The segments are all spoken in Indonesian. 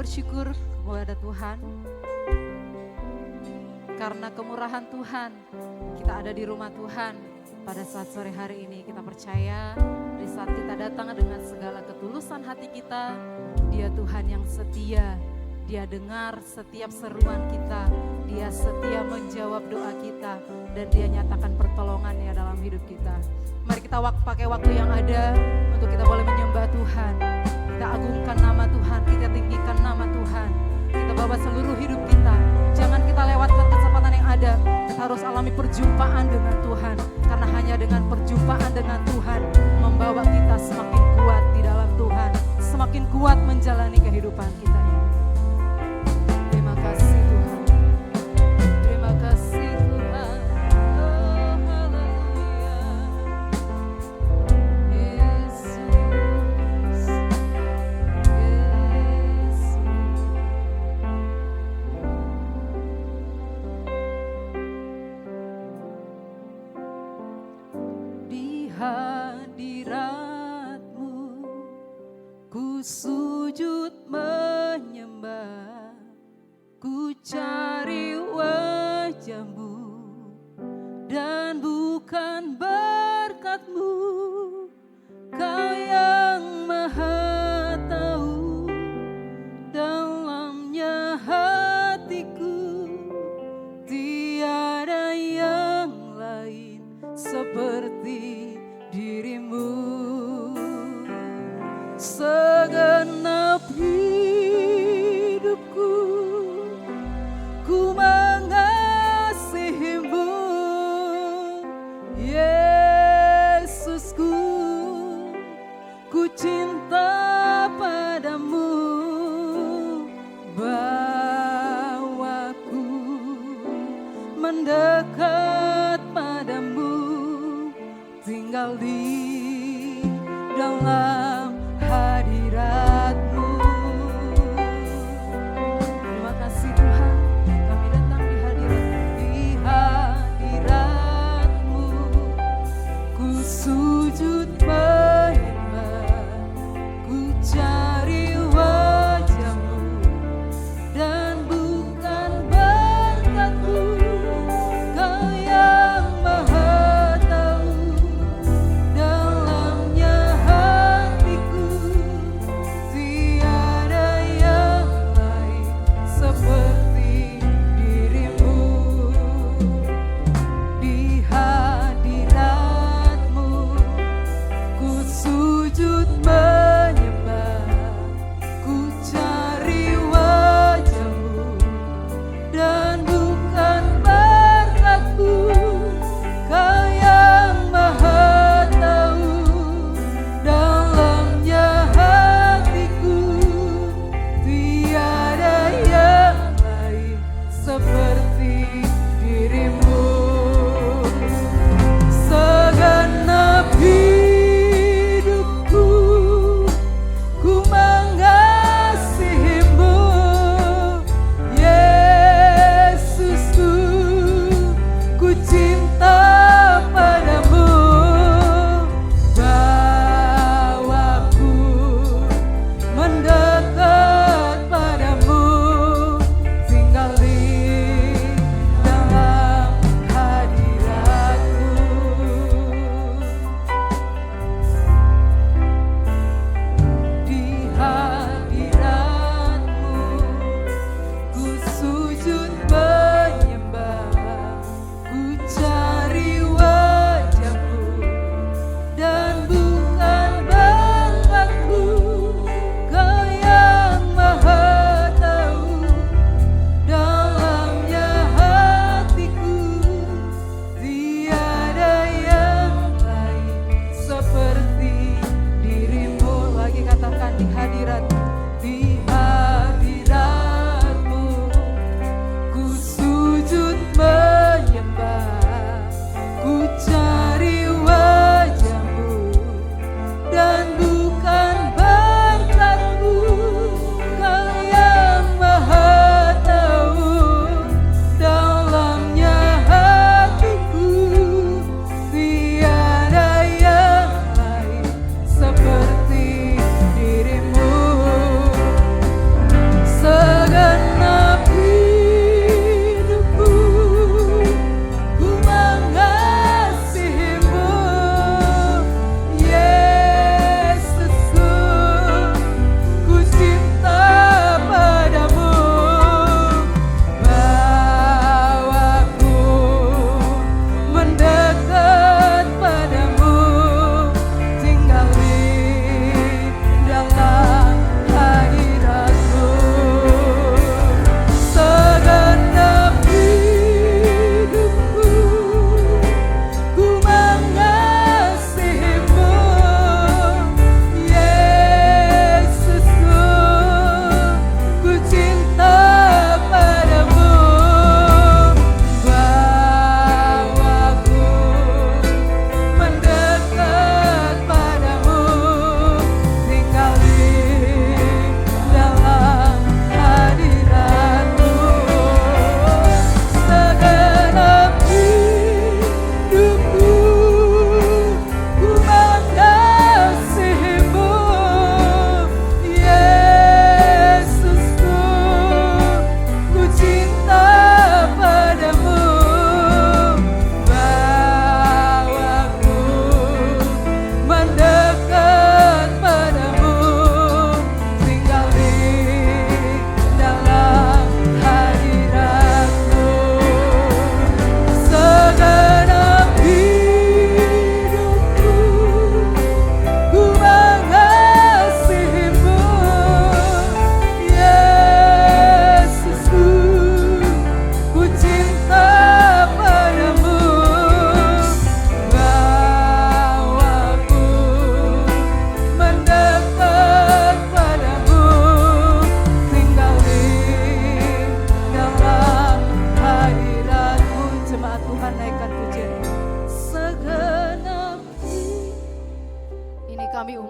bersyukur kepada Tuhan. Karena kemurahan Tuhan, kita ada di rumah Tuhan pada saat sore hari ini. Kita percaya di saat kita datang dengan segala ketulusan hati kita, Dia Tuhan yang setia. Dia dengar setiap seruan kita, Dia setia menjawab doa kita, dan Dia nyatakan pertolongannya dalam hidup kita. Mari kita pakai waktu yang ada untuk kita boleh menyembah Tuhan. Kita agungkan nama Tuhan, kita tinggikan nama Tuhan. Kita bawa seluruh hidup kita. Jangan kita lewatkan kesempatan yang ada. Kita harus alami perjumpaan dengan Tuhan. Karena hanya dengan perjumpaan dengan Tuhan membawa kita semakin kuat di dalam Tuhan. Semakin kuat menjalani kehidupan kita ini. Terima kasih Tuhan. Terima kasih Tuhan. Oh, haleluya. Yesus. Di hadirat-Mu ku sujud menyembah, ku cari wajah-Mu, dan bukan berkat-Mu. Kau yang maha tahu dalamnya hatiku, tiada yang lain seperti diri-Mu. Segenap hidupku ku mengasihi-Mu, Yesusku, ku cinta padamu. Bawaku mendekat padamu, tinggal di dalam hadirat-Mu. Terima kasih Tuhan, kami datang di hadirat-Mu, ku sujud menyembah, ku cari wajah-Mu, dan bukan berkat-Mu. Kau yang maha tahu dalamnya hati.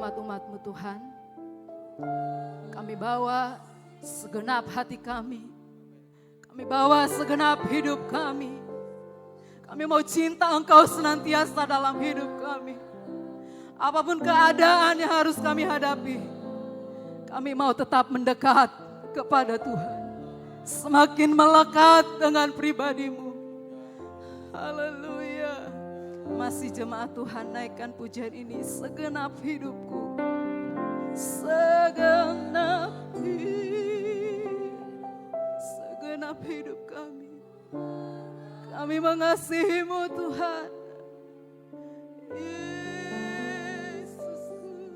buat umat-Mu Tuhan. Kami bawa segenap hati kami. Kami bawa segenap hidup kami. Kami mau cinta Engkau senantiasa dalam hidup kami. Apapun keadaan yang harus kami hadapi, kami mau tetap mendekat kepada Tuhan. Semakin melekat dengan pribadi-Mu. Haleluya. Masih jemaat Tuhan, naikkan pujian ini. Segenap hidupku, segenap hidup kami. Kami mengasihi-Mu Tuhan. Yesusku,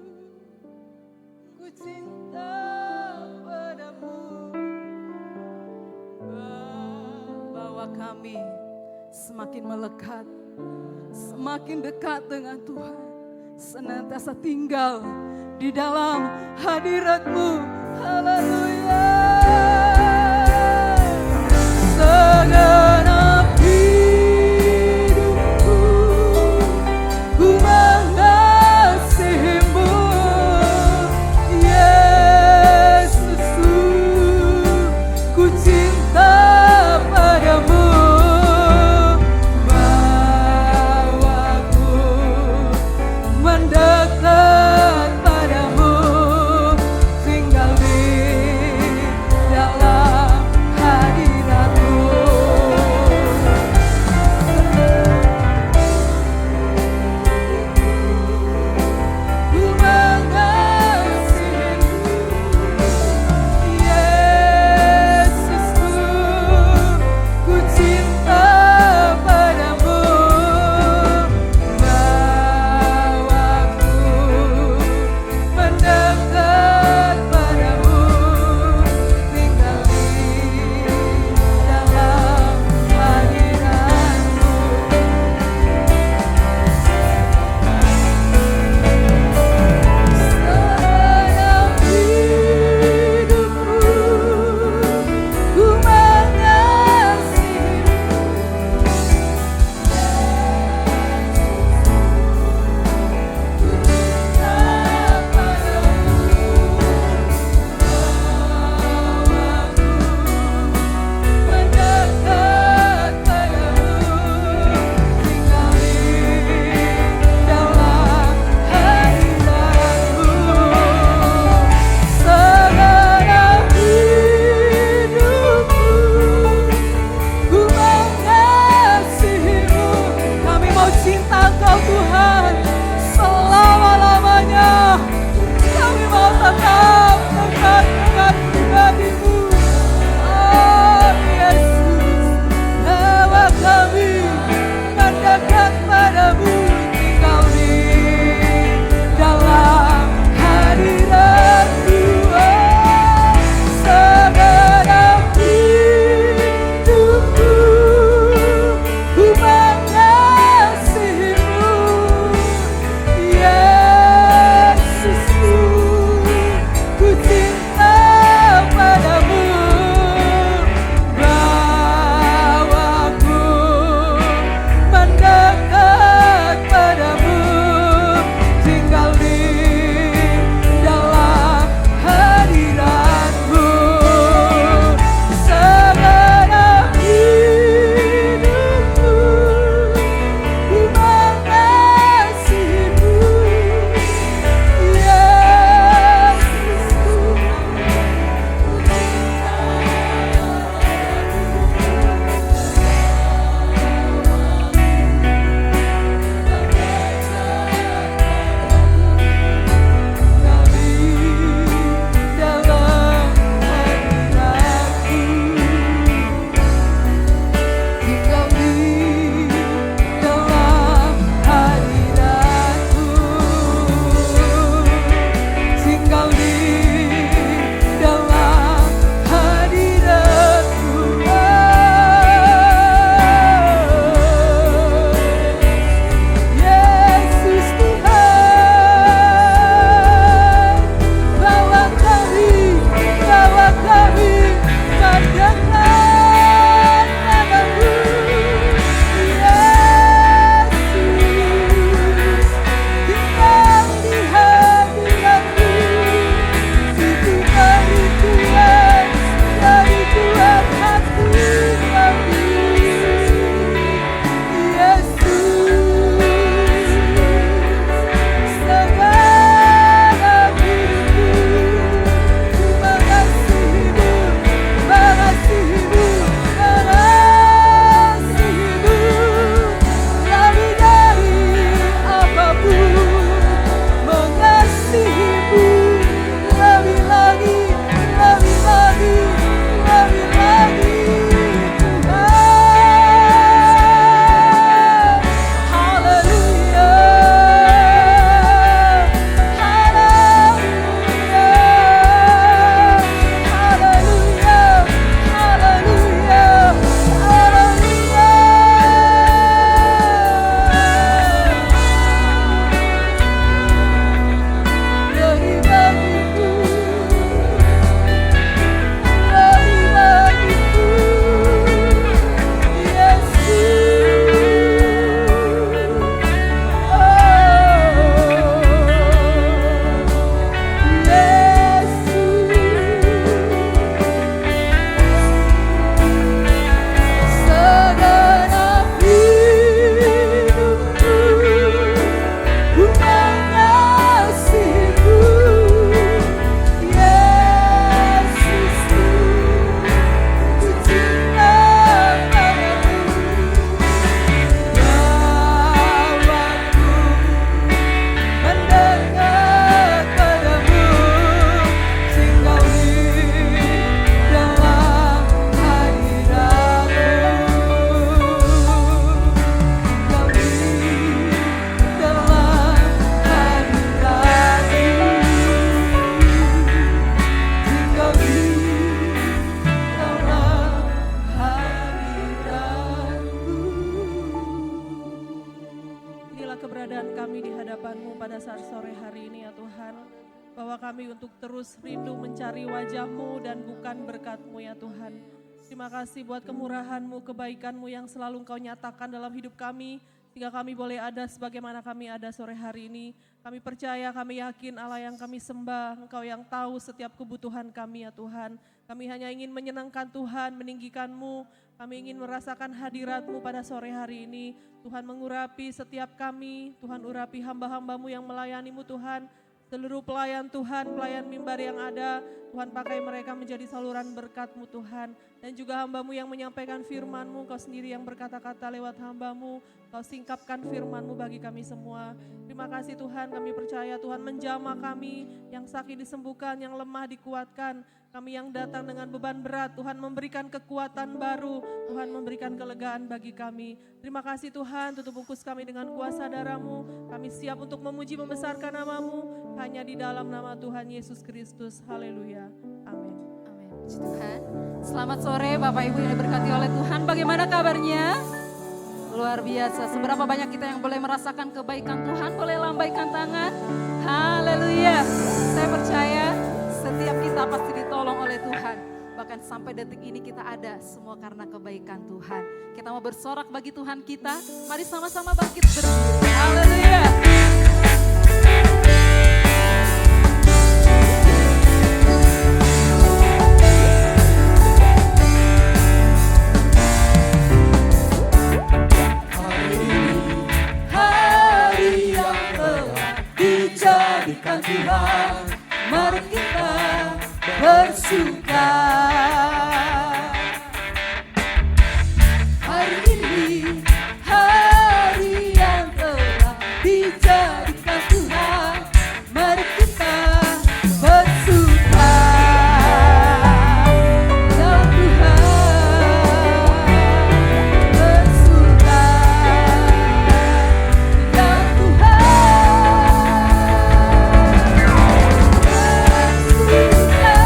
ku cinta padamu. Bawa kami semakin melekat, semakin dekat dengan Tuhan. Senantiasa tinggal di dalam hadirat-Mu. Haleluya. Segenap hidupku, ku mengasihi-Mu. Yesusku, ku cinta padamu. Bawaku mendekat padamu, tinggal di kesaksian kami di hadapan-Mu pada saat sore hari ini ya Tuhan. Bahwa kami untuk terus rindu mencari wajah-Mu dan bukan berkat-Mu ya Tuhan. Terima kasih buat kemurahan-Mu, kebaikan-Mu yang selalu Engkau nyatakan dalam hidup kami. Sehingga kami boleh ada sebagaimana kami ada sore hari ini. Kami percaya, kami yakin Allah yang kami sembah, Engkau yang tahu setiap kebutuhan kami ya Tuhan. Kami hanya ingin menyenangkan Tuhan, meninggikan-Mu. Kami ingin merasakan hadirat-Mu pada sore hari ini. Tuhan mengurapi setiap kami, Tuhan urapi hamba-hamba-Mu yang melayani-Mu Tuhan. Seluruh pelayan Tuhan, pelayan mimbar yang ada, Tuhan pakai mereka menjadi saluran berkat-Mu Tuhan. Dan juga hamba-Mu yang menyampaikan firman-Mu, Kau sendiri yang berkata-kata lewat hamba-Mu. Kau singkapkan firman-Mu bagi kami semua. Terima kasih Tuhan, kami percaya Tuhan menjamah kami, yang sakit disembuhkan, yang lemah dikuatkan. Kami yang datang dengan beban berat, Tuhan memberikan kekuatan baru, Tuhan memberikan kelegaan bagi kami. Terima kasih Tuhan, tutup bungkus kami dengan kuasa darah-Mu. Kami siap untuk memuji membesarkan nama-Mu, hanya di dalam nama Tuhan Yesus Kristus. Haleluya. Amin. Amin. Puji Tuhan. Selamat sore Bapak Ibu yang diberkati oleh Tuhan. Bagaimana kabarnya? Luar biasa. Seberapa banyak kita yang boleh merasakan kebaikan Tuhan, boleh lambaikan tangan. Haleluya. Saya percaya setiap kita pasti ditolong oleh Tuhan. Bahkan sampai detik ini kita ada semua karena kebaikan Tuhan. Kita mau bersorak bagi Tuhan kita. Mari sama-sama bangkit berdiri. Haleluya. Hari yang telah dijadikan Tuhan, mari kita bersuka. Hari ini hari yang telah dijadikan Tuhan, mari kita bersuka. Ya Tuhan, bersuka. Ya Tuhan, bersuka.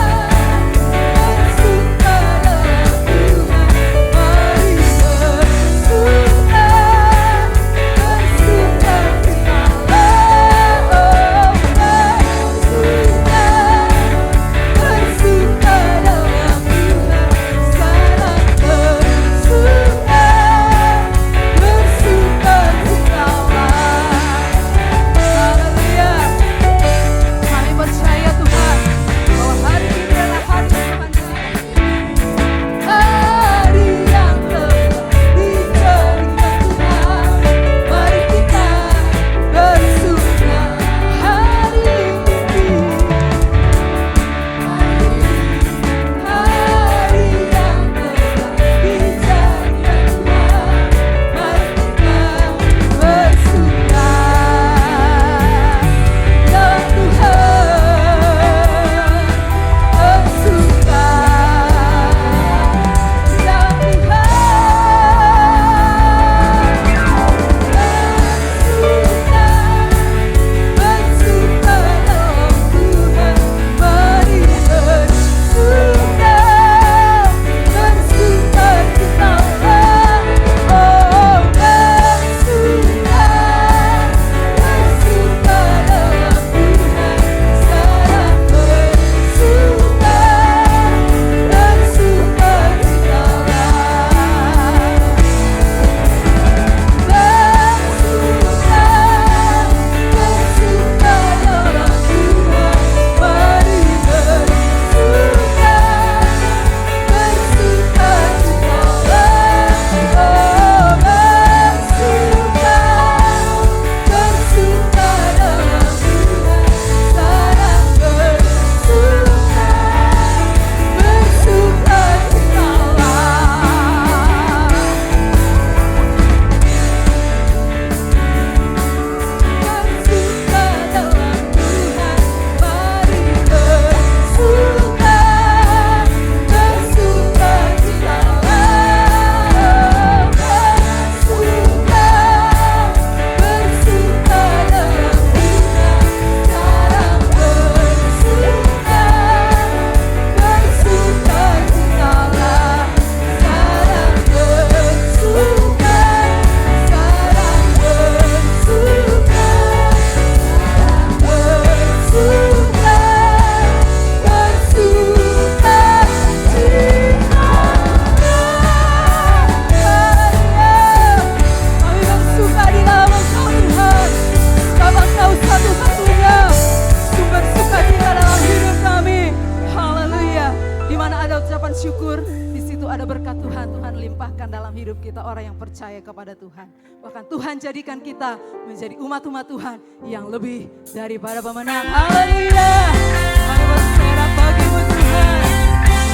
berikan dalam hidup kita orang yang percaya kepada Tuhan. Bahkan Tuhan jadikan kita menjadi umat-umat Tuhan yang lebih daripada pemenang. Haleluya. Kami bersorak bagimu Tuhan.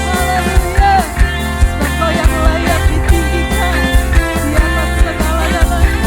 Haleluya. Sebab Kau yang layak ditinggikan di atas segala-galanya.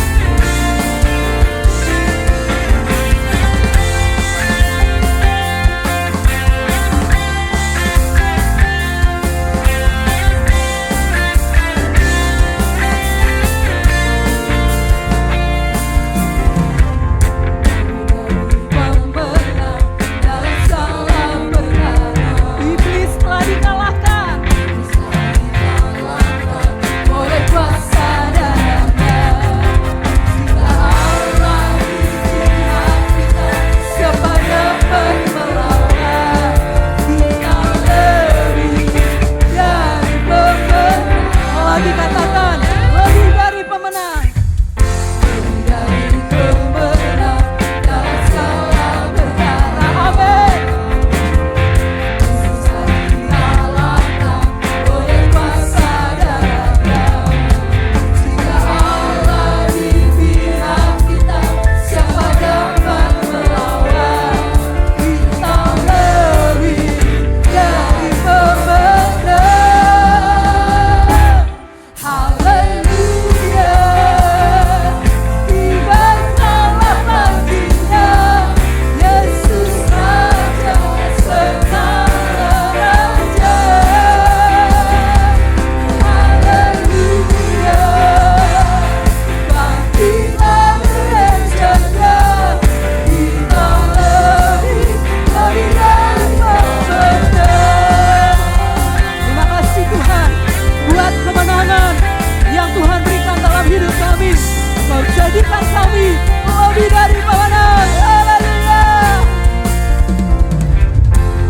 Jadikan kami lebih dari pemenang. Haleluya.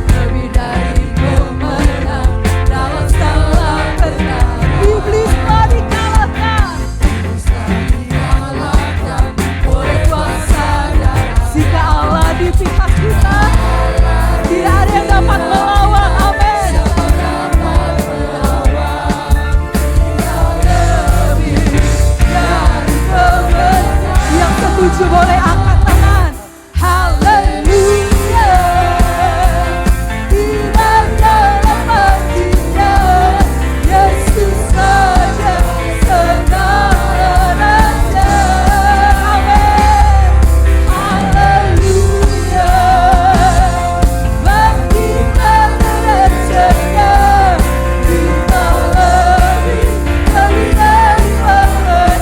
Lebih dari pemenang dalam segala perkara. Iblis telah dikalahkan. Oleh kuasa darah. Jika Allah di pihak kita, tidak ada yang dapat melawan. Amin. Setuju boleh angkat tangan. Haleluya. Hilang dalam hatinya Yesus saja segala-galanya. Amin. Haleluya. Bangkitlah derajatnya, kita lebih dari pemenang.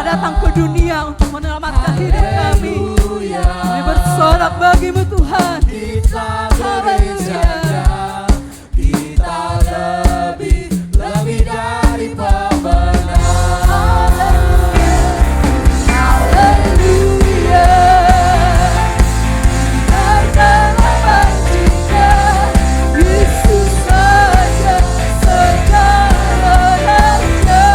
Datang ke dunia untuk menyelamatkan hidup kami. Kami bersorak bagimu Tuhan. Haleluya. Kita lebih dari pemenang. Haleluya. Yesus saja segala-galanya.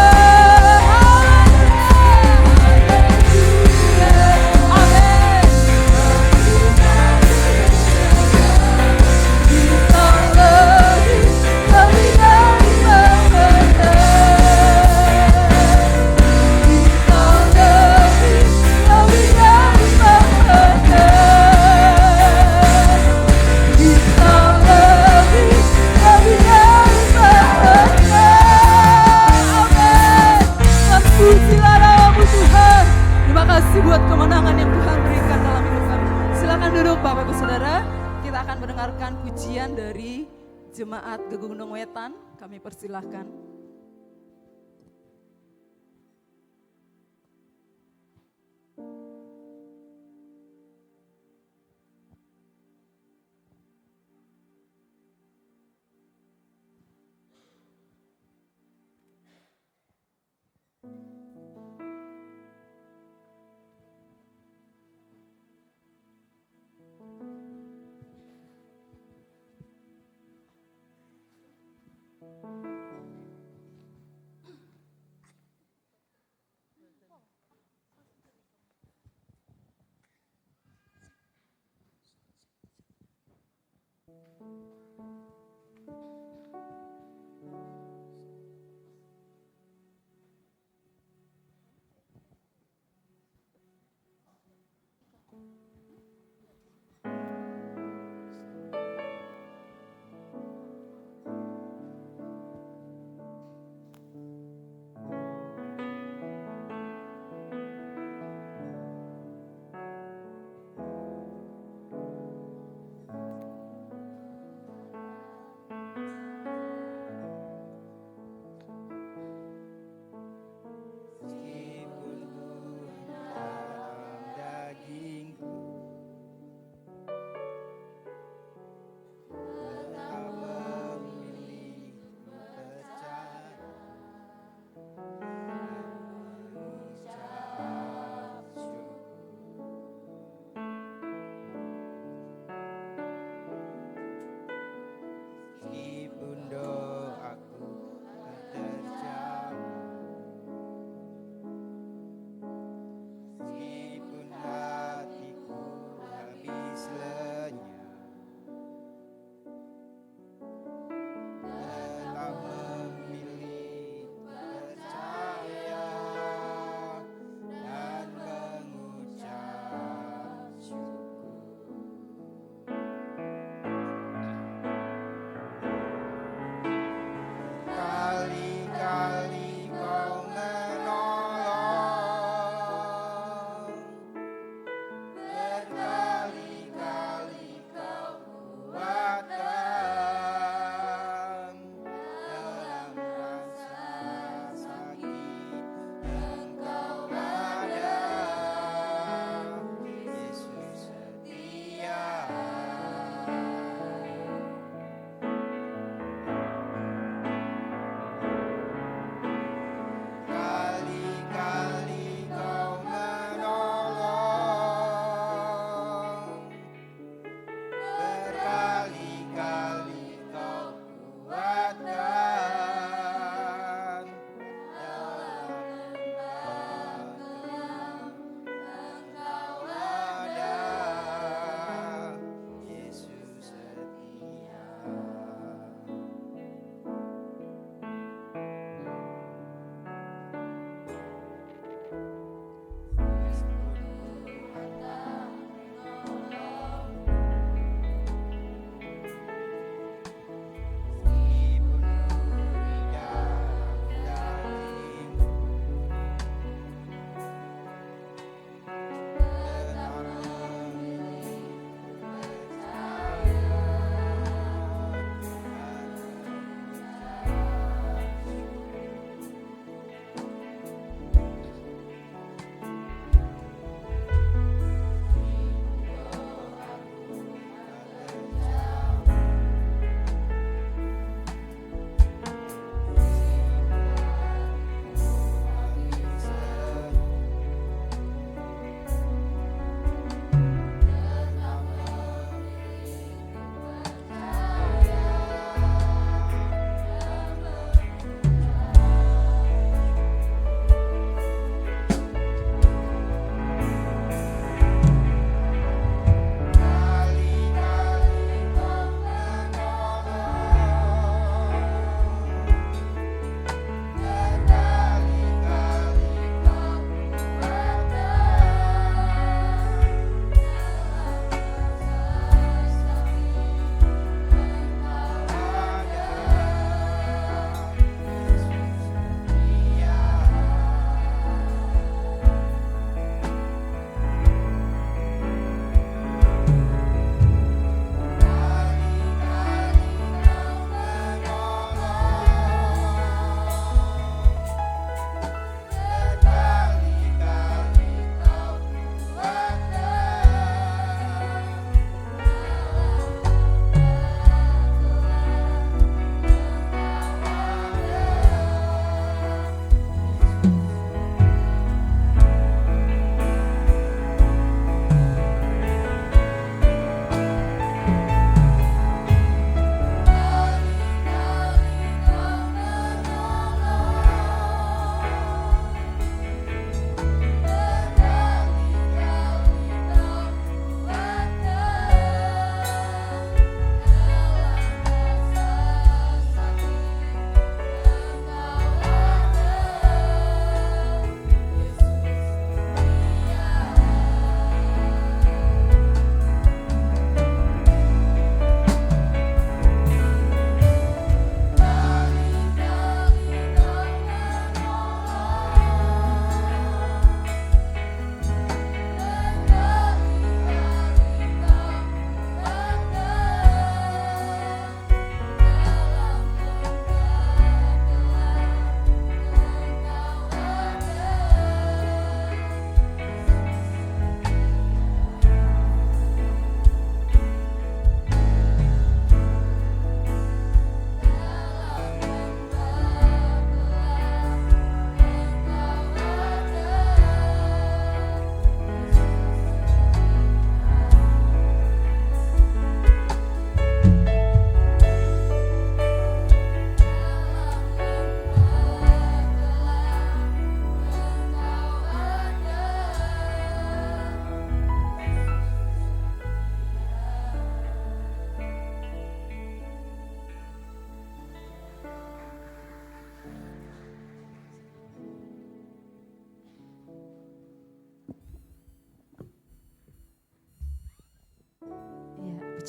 Buat kemenangan yang Tuhan berikan dalam hidup kami. Silakan duduk Bapak Ibu Saudara. Kita akan mendengarkan pujian dari Jemaat Gegunung Wetan. Kami persilahkan.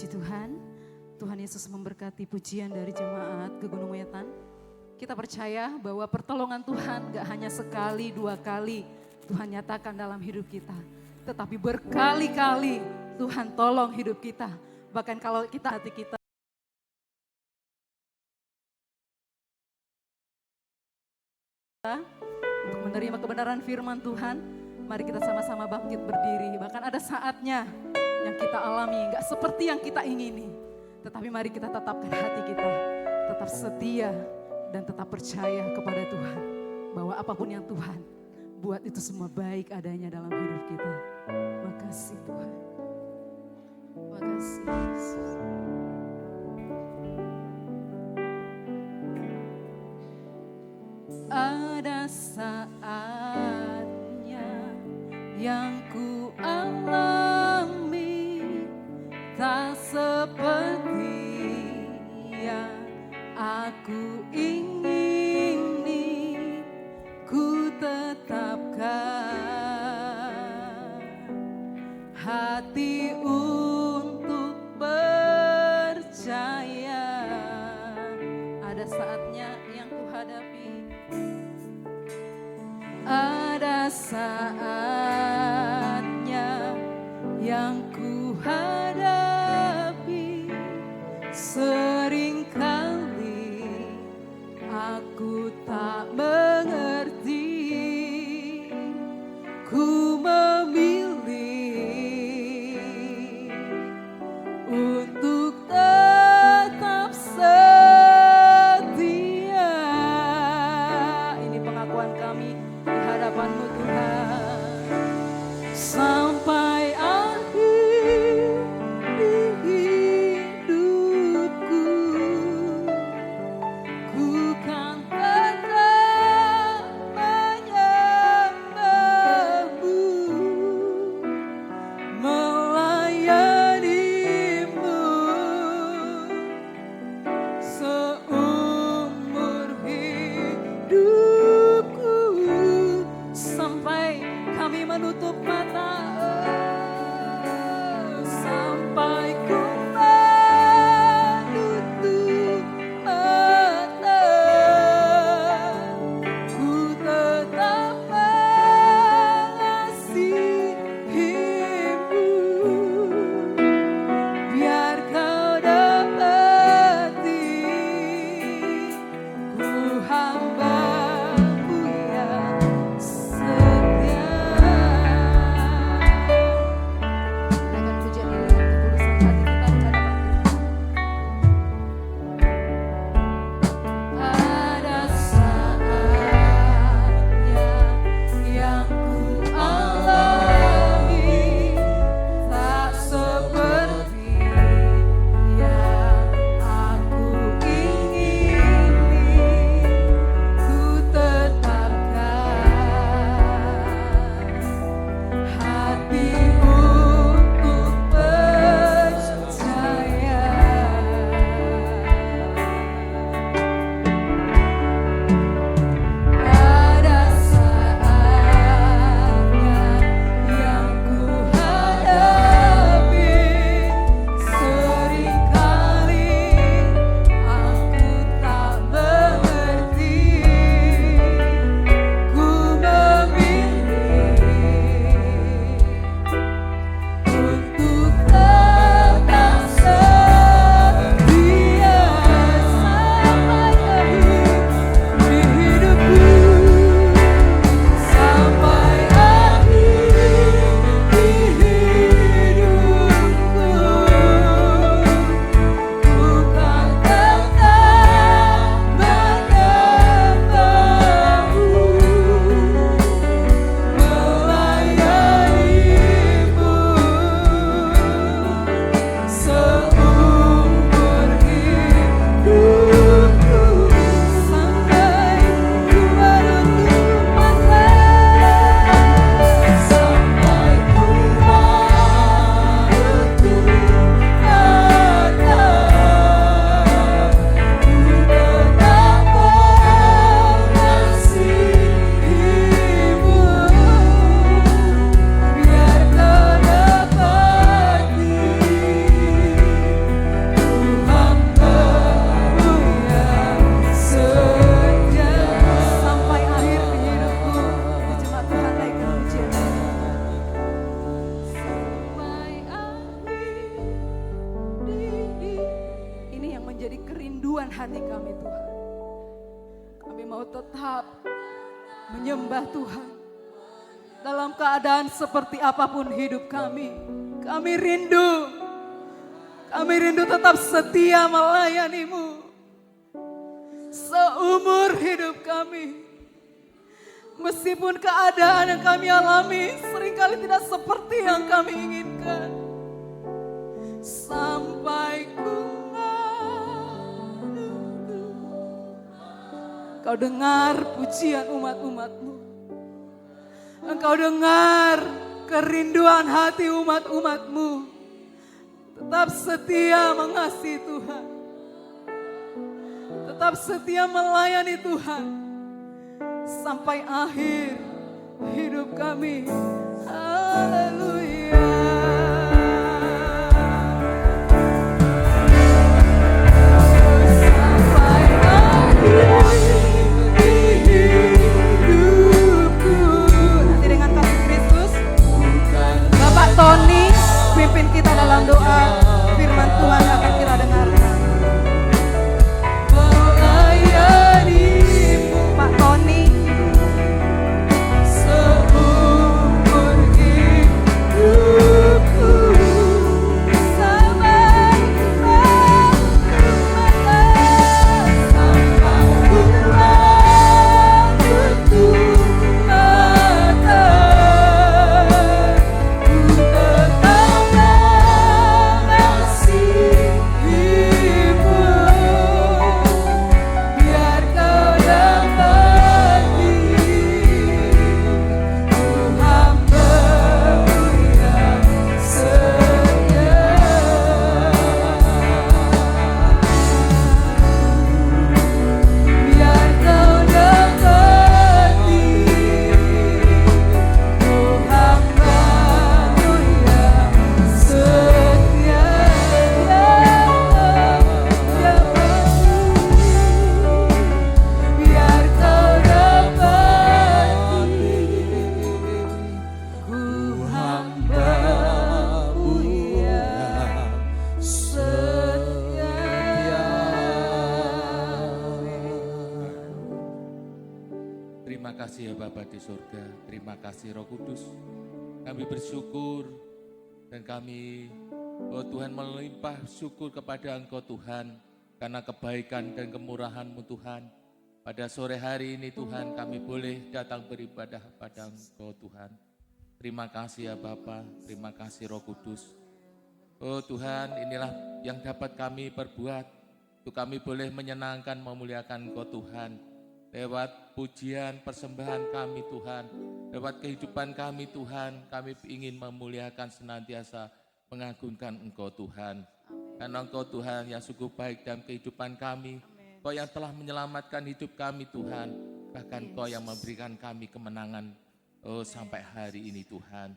Puji Tuhan, Tuhan Yesus memberkati pujian dari jemaat ke Gunung Wetan. Kita percaya bahwa pertolongan Tuhan gak hanya sekali, 2 kali Tuhan nyatakan dalam hidup kita. Tetapi berkali-kali Tuhan tolong hidup kita. Bahkan kalau kita hati kita untuk menerima kebenaran firman Tuhan, mari kita sama-sama bangkit berdiri. Bahkan ada saatnya yang kita alami gak seperti yang kita ingini. Tetapi mari kita tetapkan hati kita, tetap setia dan tetap percaya kepada Tuhan. Bahwa apapun yang Tuhan buat itu semua baik adanya dalam hidup kita. Makasih Tuhan. Makasih Yesus. Ada saatnya yang ku alami tak seperti yang aku ingini, ku tetapkan hati untuk percaya. Ada saatnya yang ku hadapi, ada saatnya yang ku hadapi. Seringkali aku tak mengerti, ku memilih untuk tetap setia. Ini pengakuan kami di hadapan-Mu Tuhan. Sampai akhir hidupku, ku kan tetap menyembah-Mu, melayani-Mu seumur hidupku, sampai kami menutup mata, sampai ku menutup mata, ku tetap mengasihi-Mu, biar Kau dapati ku hamba-Mu yang setia. hati kami Tuhan. Kami mau tetap menyembah Tuhan. Dalam keadaan seperti apapun hidup kami. Kami rindu tetap setia melayani-Mu. Seumur hidup kami. Meskipun keadaan yang kami alami seringkali tidak seperti yang kami inginkan. Sampai ku menunggu. Kau dengar pujian umat-umat-Mu. Engkau dengar kerinduan hati umat-umat-Mu. Tetap setia mengasihi Tuhan. Tetap setia melayani Tuhan. Sampai akhir hidup kami. Haleluya. Sampai akhir hidupku. Nanti dengan kasih Kristus, Bapak Tony pimpin kita dalam doa. Firman Tuhan akan kita dengarkan. Pak Tony, seumur hidupku sampai tutup mata, ku tetap mengasihimu, biar kau dapati ku hamba-Mu yang setia. Biar kau dapati ku hamba-Mu yang setia. Biar kau dapati ku hamba-Mu yang setia. Terima kasih ya Bapa di surga, terima kasih Roh Kudus. Kami bersyukur dan kami, oh Tuhan, melimpah syukur kepada Engkau Tuhan, karena kebaikan dan kemurahan-Mu Tuhan. Pada sore hari ini Tuhan, kami boleh datang beribadah pada Engkau Tuhan. Terima kasih ya Bapa, terima kasih Roh Kudus. Oh Tuhan, inilah yang dapat kami perbuat, untuk kami boleh menyenangkan, memuliakan Engkau Tuhan. Lewat pujian, persembahan kami Tuhan, lewat kehidupan kami Tuhan, kami ingin memuliakan senantiasa, mengagungkan Engkau Tuhan. Karena Engkau Tuhan yang sungguh baik dalam kehidupan kami, Engkau yang telah menyelamatkan hidup kami Tuhan, bahkan Engkau yang memberikan kami kemenangan sampai hari ini Tuhan.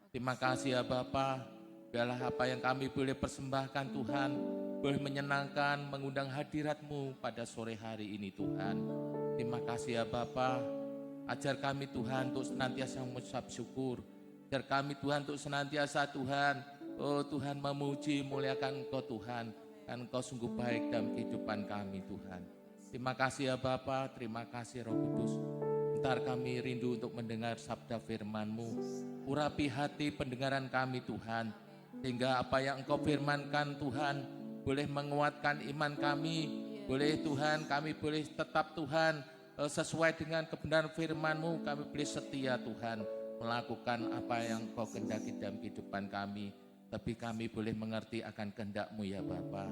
Terima kasih ya Bapa, biarlah apa yang kami boleh persembahkan Tuhan, boleh menyenangkan, mengundang hadirat-Mu pada sore hari ini Tuhan. Terima kasih ya Bapa, ajar kami Tuhan untuk senantiasa mengucap syukur. Ajar kami Tuhan untuk senantiasa Tuhan, oh Tuhan, memuji, muliakan Engkau Tuhan. Dan Engkau sungguh baik dalam kehidupan kami Tuhan. Terima kasih ya Bapa, terima kasih Roh Kudus. Ntar kami rindu untuk mendengar sabda firman-Mu. Urapi hati pendengaran kami Tuhan, sehingga apa yang Engkau firmankan Tuhan, boleh menguatkan iman kami. Boleh Tuhan, kami boleh tetap Tuhan sesuai dengan kebenaran firman-Mu, kami boleh setia Tuhan melakukan apa yang Kau kehendaki dalam kehidupan kami. Tapi kami boleh mengerti akan kehendak-Mu ya Bapa.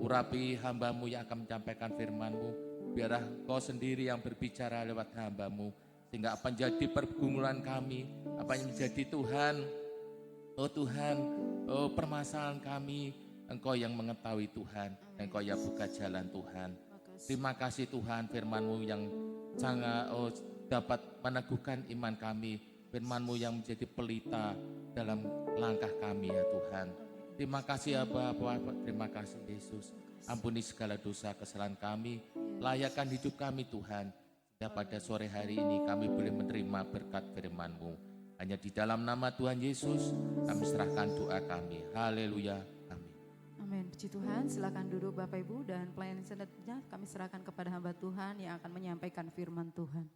Urapi hamba-Mu yang akan menyampaikan firman-Mu, biarlah Kau sendiri yang berbicara lewat hamba-Mu, sehingga apa yang menjadi pergumulan kami, apa yang menjadi Tuhan, oh Tuhan, oh permasalahan kami, Engkau yang mengetahui Tuhan, Engkau yang buka jalan Tuhan. Terima kasih Tuhan, firman-Mu yang sangat dapat meneguhkan iman kami, firman-Mu yang menjadi pelita dalam langkah kami ya Tuhan. Terima kasih ya Bapa, terima kasih Yesus. Ampuni segala dosa kesalahan kami, layakkan hidup kami Tuhan. Ya pada sore hari ini kami boleh menerima berkat firman-Mu. Hanya di dalam nama Tuhan Yesus kami serahkan doa kami. Haleluya. Amin. Amin. Puji Tuhan, silakan duduk Bapak Ibu dan pelayanan selanjutnya kami serahkan kepada hamba Tuhan yang akan menyampaikan firman Tuhan.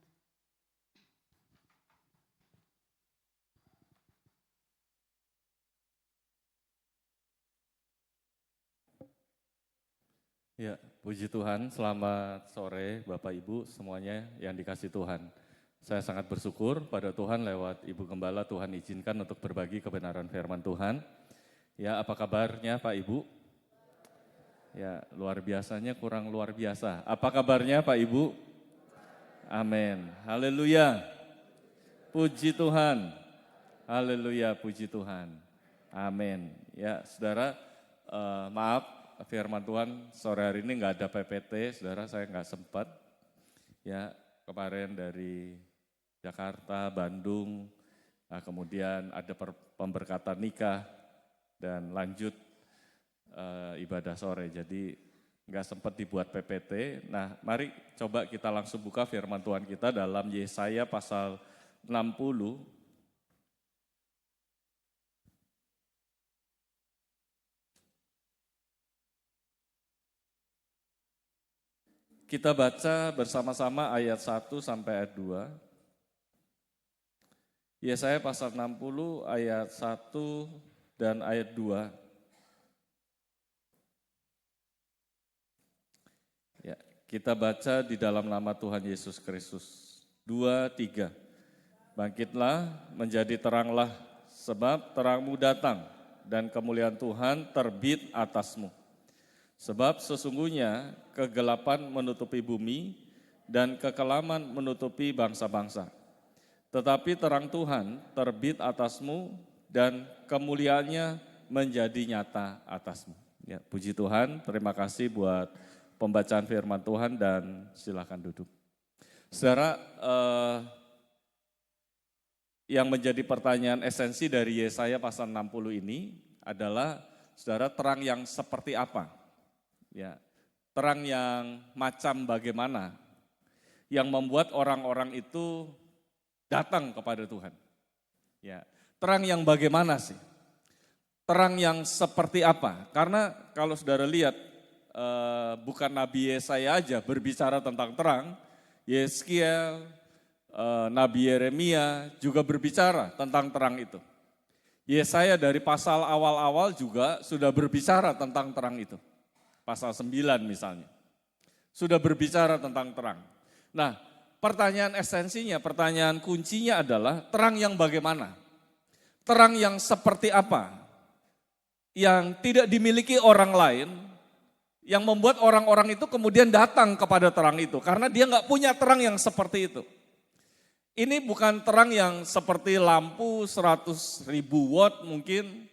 Ya, puji Tuhan, selamat sore Bapak Ibu semuanya yang dikasih Tuhan. Saya sangat bersyukur pada Tuhan lewat Ibu Gembala Tuhan izinkan untuk berbagi kebenaran firman Tuhan. Ya, apa kabarnya Pak Ibu? Ya, luar biasanya kurang luar biasa. Apa kabarnya Pak Ibu? Amin. Haleluya. Puji Tuhan. Haleluya, puji Tuhan. Amin. Ya, saudara, maaf firman Tuhan sore hari ini nggak ada PPT, saudara, saya nggak sempat. Ya, kemarin dari Jakarta, Bandung, kemudian ada pemberkatan nikah dan lanjut ibadah sore. Jadi nggak sempat dibuat PPT. Nah, mari coba kita langsung buka firman Tuhan kita dalam Yesaya pasal 60. Kita baca bersama-sama ayat 1 sampai ayat 2. Yesaya pasal 60 ayat 1 dan ayat 2. Ya, kita baca di dalam nama Tuhan Yesus Kristus. 2, 3. Bangkitlah, menjadi teranglah, sebab terangmu datang dan kemuliaan Tuhan terbit atasmu. Sebab sesungguhnya kegelapan menutupi bumi dan kekelaman menutupi bangsa-bangsa. Tetapi terang Tuhan terbit atasmu dan kemuliaannya menjadi nyata atasmu. Ya, puji Tuhan, terima kasih buat pembacaan firman Tuhan dan silakan duduk. Saudara, yang menjadi pertanyaan esensi dari Yesaya pasal 60 ini adalah, saudara, terang yang seperti apa? Ya, terang yang macam bagaimana yang membuat orang-orang itu datang kepada Tuhan. Ya, terang yang bagaimana sih? Terang yang seperti apa? Karena kalau saudara lihat, bukan Nabi Yesaya aja berbicara tentang terang, Yeskiel, Nabi Yeremia juga berbicara tentang terang itu. Yesaya dari pasal awal-awal juga sudah berbicara tentang terang itu. Pasal 9 misalnya, sudah berbicara tentang terang. Nah, pertanyaan esensinya, pertanyaan kuncinya adalah terang yang bagaimana? Terang yang seperti apa? Yang tidak dimiliki orang lain, yang membuat orang-orang itu kemudian datang kepada terang itu, karena dia nggak punya terang yang seperti itu. Ini bukan terang yang seperti lampu 100.000 watt mungkin,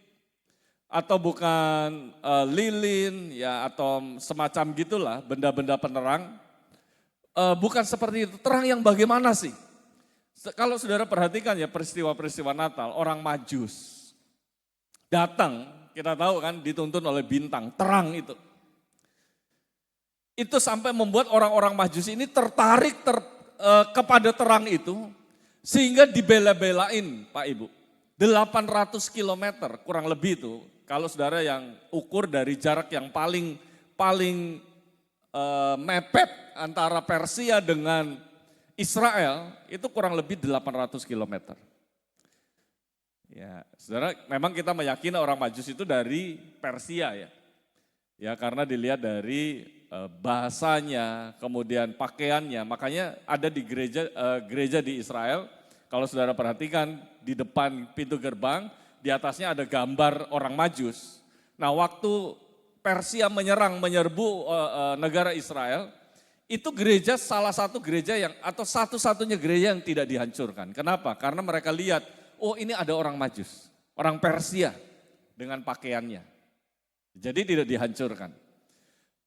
atau bukan lilin ya atau semacam gitulah benda-benda penerang, bukan seperti itu. Terang yang bagaimana sih? Kalau saudara perhatikan ya peristiwa-peristiwa Natal, orang Majus datang, kita tahu kan dituntun oleh bintang, terang itu. Itu sampai membuat orang-orang Majus ini tertarik kepada terang itu, sehingga dibela-belain Pak Ibu. 800 km kurang lebih itu. Kalau saudara yang ukur dari jarak yang paling mepet antara Persia dengan Israel, itu kurang lebih 800 km. Ya, saudara, memang kita meyakini orang Majus itu dari Persia ya. Ya, karena dilihat dari bahasanya, kemudian pakaiannya. Makanya ada di gereja di Israel, kalau saudara perhatikan di depan pintu gerbang, di atasnya ada gambar orang Majus. Nah, waktu Persia menyerbu negara Israel, itu gereja salah satu gereja yang atau satu-satunya gereja yang tidak dihancurkan. Kenapa? Karena mereka lihat, oh ini ada orang Majus, orang Persia dengan pakaiannya. Jadi tidak dihancurkan.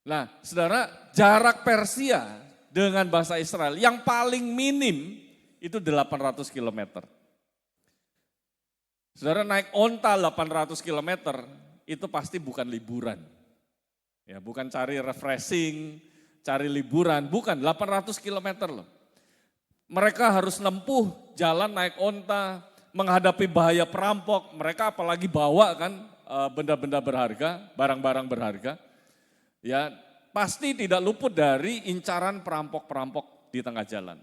Nah, saudara, jarak Persia dengan bangsa Israel yang paling minim itu 800 km. Saudara naik onta 800 km, itu pasti bukan liburan. Ya, bukan cari refreshing, cari liburan, bukan 800 km loh. Mereka harus nempuh jalan naik onta, menghadapi bahaya perampok, mereka apalagi bawa kan benda-benda berharga, barang-barang berharga, ya pasti tidak luput dari incaran perampok-perampok di tengah jalan.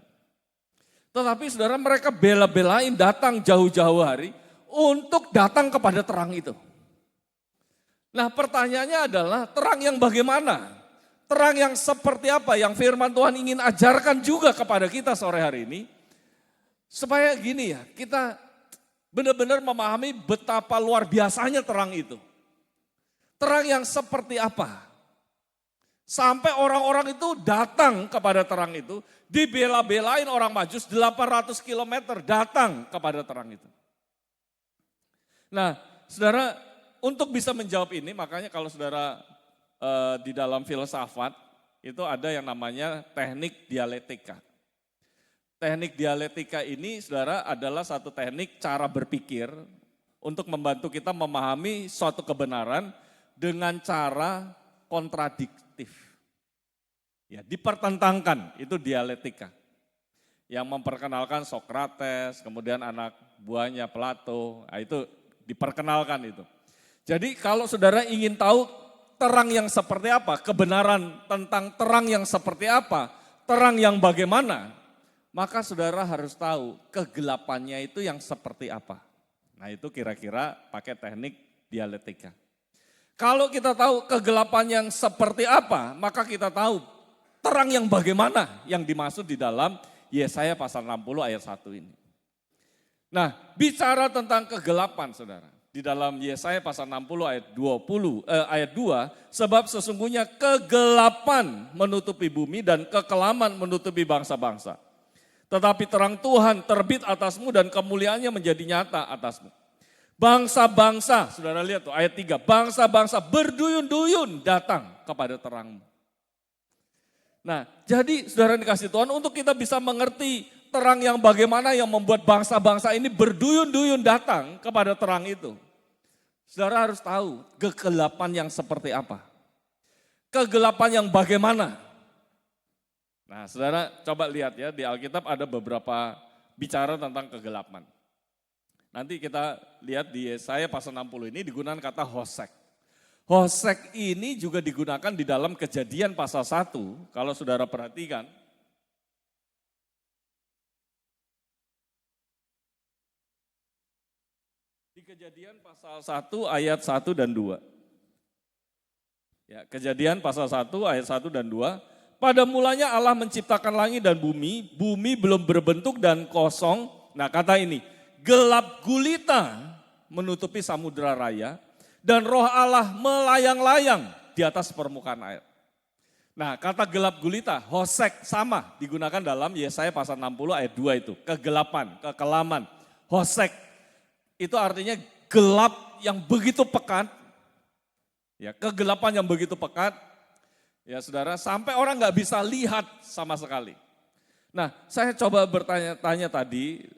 Tetapi saudara, mereka bela-belain datang jauh-jauh hari untuk datang kepada terang itu. Nah, pertanyaannya adalah terang yang bagaimana? Terang yang seperti apa yang firman Tuhan ingin ajarkan juga kepada kita sore hari ini. Supaya gini ya, kita benar-benar memahami betapa luar biasanya terang itu. Terang yang seperti apa? Sampai orang-orang itu datang kepada terang itu, dibela-belain orang Majus 800 km datang kepada terang itu. Nah, saudara, untuk bisa menjawab ini, makanya kalau saudara di dalam filsafat itu ada yang namanya teknik dialektika. Teknik dialektika ini, saudara, adalah satu teknik cara berpikir untuk membantu kita memahami suatu kebenaran dengan cara kontradiktif. Ya, dipertentangkan, itu dialektika. Yang memperkenalkan Sokrates, kemudian anak buahnya Plato, nah itu diperkenalkan itu. Jadi kalau saudara ingin tahu terang yang seperti apa, kebenaran tentang terang yang seperti apa, terang yang bagaimana, maka saudara harus tahu kegelapannya itu yang seperti apa. Nah itu kira-kira pakai teknik dialektika. Kalau kita tahu kegelapan yang seperti apa, maka kita tahu terang yang bagaimana yang dimaksud di dalam Yesaya pasal 60 ayat 1 ini. Nah, bicara tentang kegelapan saudara, di dalam Yesaya pasal 60 ayat 2, sebab sesungguhnya kegelapan menutupi bumi dan kekelaman menutupi bangsa-bangsa. Tetapi terang Tuhan terbit atasmu dan kemuliaannya menjadi nyata atasmu. Bangsa-bangsa, saudara lihat tuh ayat 3, bangsa-bangsa berduyun-duyun datang kepada terangmu. Nah, jadi saudara dikasih Tuhan untuk kita bisa mengerti terang yang bagaimana yang membuat bangsa-bangsa ini berduyun-duyun datang kepada terang itu. Saudara harus tahu kegelapan yang seperti apa. Kegelapan yang bagaimana. Nah saudara coba lihat ya di Alkitab ada beberapa bicara tentang kegelapan. Nanti kita lihat di Yesaya pasal 60 ini digunakan kata hosek. Hosek ini juga digunakan di dalam Kejadian pasal 1, kalau saudara perhatikan. Di Kejadian pasal 1 ayat 1 dan 2. Ya, Kejadian pasal 1 ayat 1 dan 2. Pada mulanya Allah menciptakan langit dan bumi, bumi belum berbentuk dan kosong. Nah kata ini, gelap gulita menutupi samudera raya dan roh Allah melayang-layang di atas permukaan air. Nah kata gelap gulita, hosek sama digunakan dalam Yesaya pasal 60 ayat 2 itu. Kegelapan, kekelaman, hosek. Itu artinya gelap yang begitu pekat, ya kegelapan yang begitu pekat, ya saudara sampai orang nggak bisa lihat sama sekali. Nah saya coba bertanya-tanya tadi,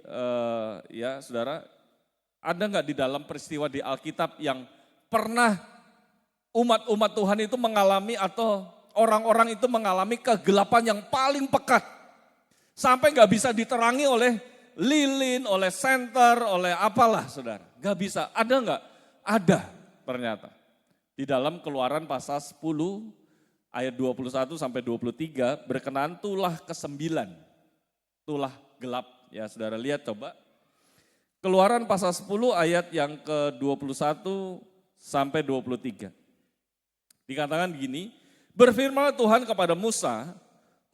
ya saudara, ada nggak di dalam peristiwa di Alkitab yang pernah umat-umat Tuhan itu mengalami atau orang-orang itu mengalami kegelapan yang paling pekat, sampai nggak bisa diterangi oleh lilin, oleh senter, oleh apalah saudara. Gak bisa, ada nggak? Ada ternyata. Di dalam Keluaran pasal 10 ayat 21 sampai 23 berkenaan tulah ke-9. Tulah gelap ya saudara lihat coba. Keluaran pasal 10 ayat yang ke-21 sampai 23. Dikatakan gini, berfirmanlah Tuhan kepada Musa,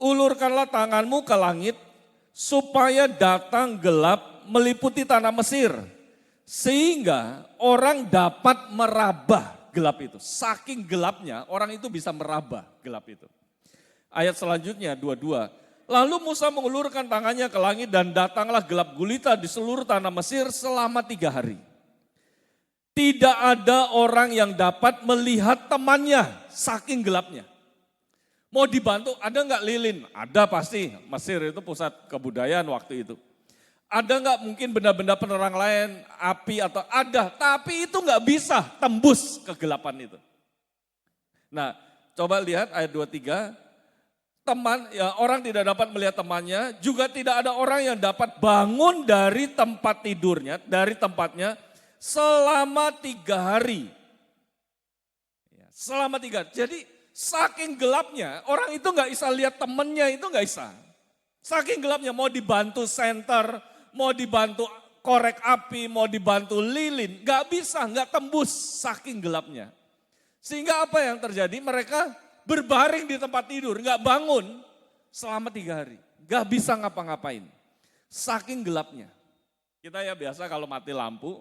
ulurkanlah tanganmu ke langit, supaya datang gelap meliputi tanah Mesir. Sehingga orang dapat meraba gelap itu. Saking gelapnya orang itu bisa meraba gelap itu. Ayat selanjutnya 22. Lalu Musa mengulurkan tangannya ke langit dan datanglah gelap gulita di seluruh tanah Mesir selama 3 hari. Tidak ada orang yang dapat melihat temannya saking gelapnya. Mau dibantu, ada nggak lilin? Ada pasti, Mesir itu pusat kebudayaan waktu itu. Ada nggak mungkin benda-benda penerang lain, api atau ada, tapi itu nggak bisa tembus kegelapan itu. Nah, coba lihat ayat 23, teman, ya orang tidak dapat melihat temannya, juga tidak ada orang yang dapat bangun dari tempat tidurnya, dari tempatnya selama 3 hari. Selama 3 hari. Jadi saking gelapnya orang itu nggak bisa lihat temennya, itu nggak bisa. Saking gelapnya mau dibantu senter, mau dibantu korek api, mau dibantu lilin, nggak bisa, nggak tembus saking gelapnya. Sehingga apa yang terjadi? Mereka berbaring di tempat tidur, nggak bangun selama 3 hari. Nggak bisa ngapa-ngapain, saking gelapnya. Kita ya biasa kalau mati lampu,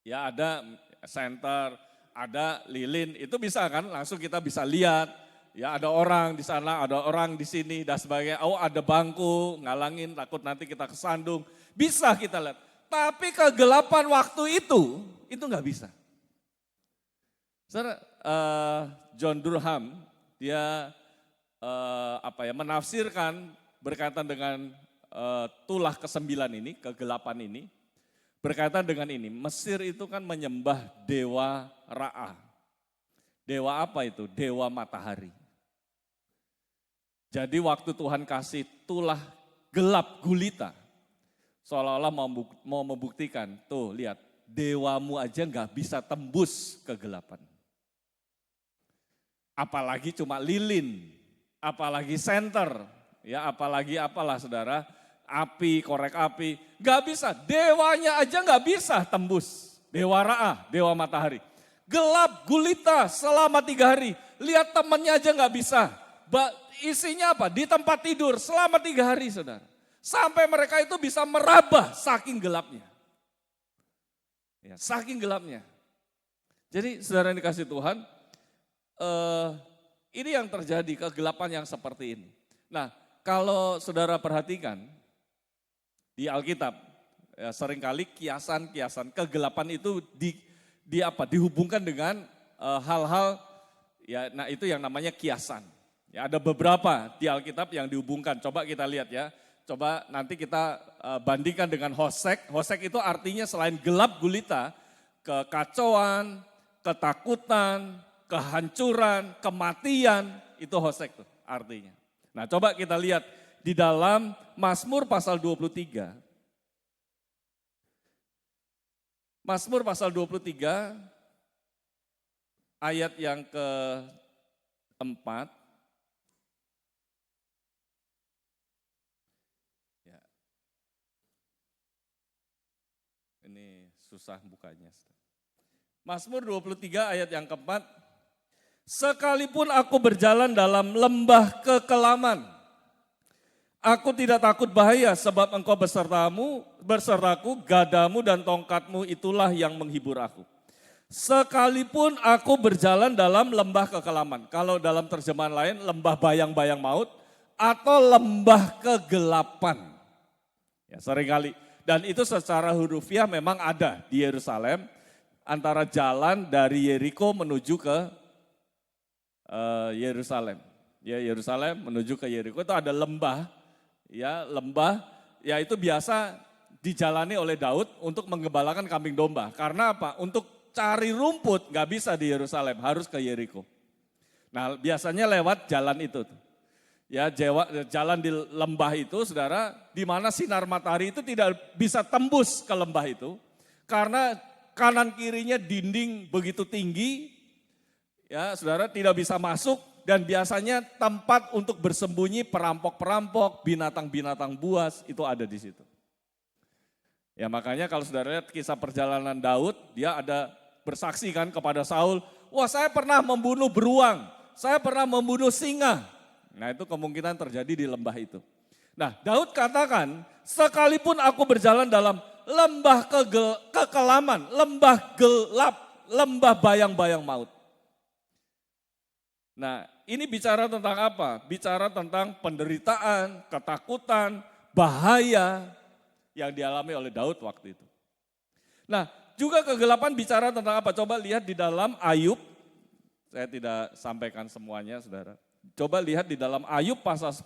ya ada senter, ada lilin, itu bisa kan langsung kita bisa lihat. Ya ada orang di sana, ada orang di sini dan sebagainya. Oh ada bangku, ngalangin takut nanti kita kesandung. Bisa kita lihat. Tapi kegelapan waktu itu nggak bisa. Saudara, John Durham, dia menafsirkan berkaitan dengan tulah ke-9 ini, kegelapan ini. Berkaitan dengan ini, Mesir itu kan menyembah dewa Ra. Dewa apa itu? Dewa matahari. Jadi waktu Tuhan kasih tulah gelap gulita, seolah-olah mau membuktikan, tuh lihat, dewamu aja nggak bisa tembus kegelapan. Apalagi cuma lilin, apalagi senter, ya apalagi apalah saudara, api, korek api, nggak bisa. Dewanya aja nggak bisa tembus. Dewa Ra, dewa matahari. Gelap gulita selama 3 hari, lihat temannya aja nggak bisa. Isinya apa? Di tempat tidur selama 3 hari saudara. Sampai mereka itu bisa meraba saking gelapnya. Ya, saking gelapnya. Jadi saudara yang dikasih Tuhan, ini yang terjadi, kegelapan yang seperti ini. Nah kalau saudara perhatikan di Alkitab, ya, seringkali kiasan-kiasan kegelapan itu dihubungkan dengan hal-hal, ya, nah itu yang namanya kiasan. Ya, ada beberapa di Alkitab yang dihubungkan. Coba kita lihat ya. Coba nanti kita bandingkan dengan Hosek. Hosek itu artinya selain gelap gulita, kekacauan, ketakutan, kehancuran, kematian, itu Hosek tuh artinya. Nah, coba kita lihat di dalam Mazmur pasal 23. Mazmur pasal 23 ayat yang ke-4. Ini susah bukanya. Mazmur 23 ayat yang keempat. Sekalipun aku berjalan dalam lembah kekelaman, aku tidak takut bahaya sebab engkau besertaku, gadamu dan tongkatmu itulah yang menghibur aku. Sekalipun aku berjalan dalam lembah kekelaman. Kalau dalam terjemahan lain lembah bayang-bayang maut atau lembah kegelapan. Ya seringkali. Dan itu secara hurufiah memang ada di Yerusalem, antara jalan dari Yeriko menuju ke Yerusalem. Ya Yerusalem menuju ke Yeriko itu ada lembah, ya itu biasa dijalani oleh Daud untuk menggembalakan kambing domba. Karena apa? Untuk cari rumput nggak bisa di Yerusalem, harus ke Yeriko. Nah biasanya lewat jalan itu. Ya jalan di lembah itu saudara, di mana sinar matahari itu tidak bisa tembus ke lembah itu. Karena kanan kirinya dinding begitu tinggi, ya saudara tidak bisa masuk dan biasanya tempat untuk bersembunyi perampok-perampok, binatang-binatang buas itu ada di situ. Ya makanya kalau saudara lihat kisah perjalanan Daud, dia ada bersaksi kan kepada Saul, wah saya pernah membunuh beruang, saya pernah membunuh singa. Nah itu kemungkinan terjadi di lembah itu. Nah Daud katakan, sekalipun aku berjalan dalam lembah kekelaman, lembah gelap, lembah bayang-bayang maut. Nah ini bicara tentang apa? Bicara tentang penderitaan, ketakutan, bahaya yang dialami oleh Daud waktu itu. Nah juga kegelapan bicara tentang apa? Coba lihat di dalam Ayub, saya tidak sampaikan semuanya saudara. Coba lihat di dalam Ayub pasal 10.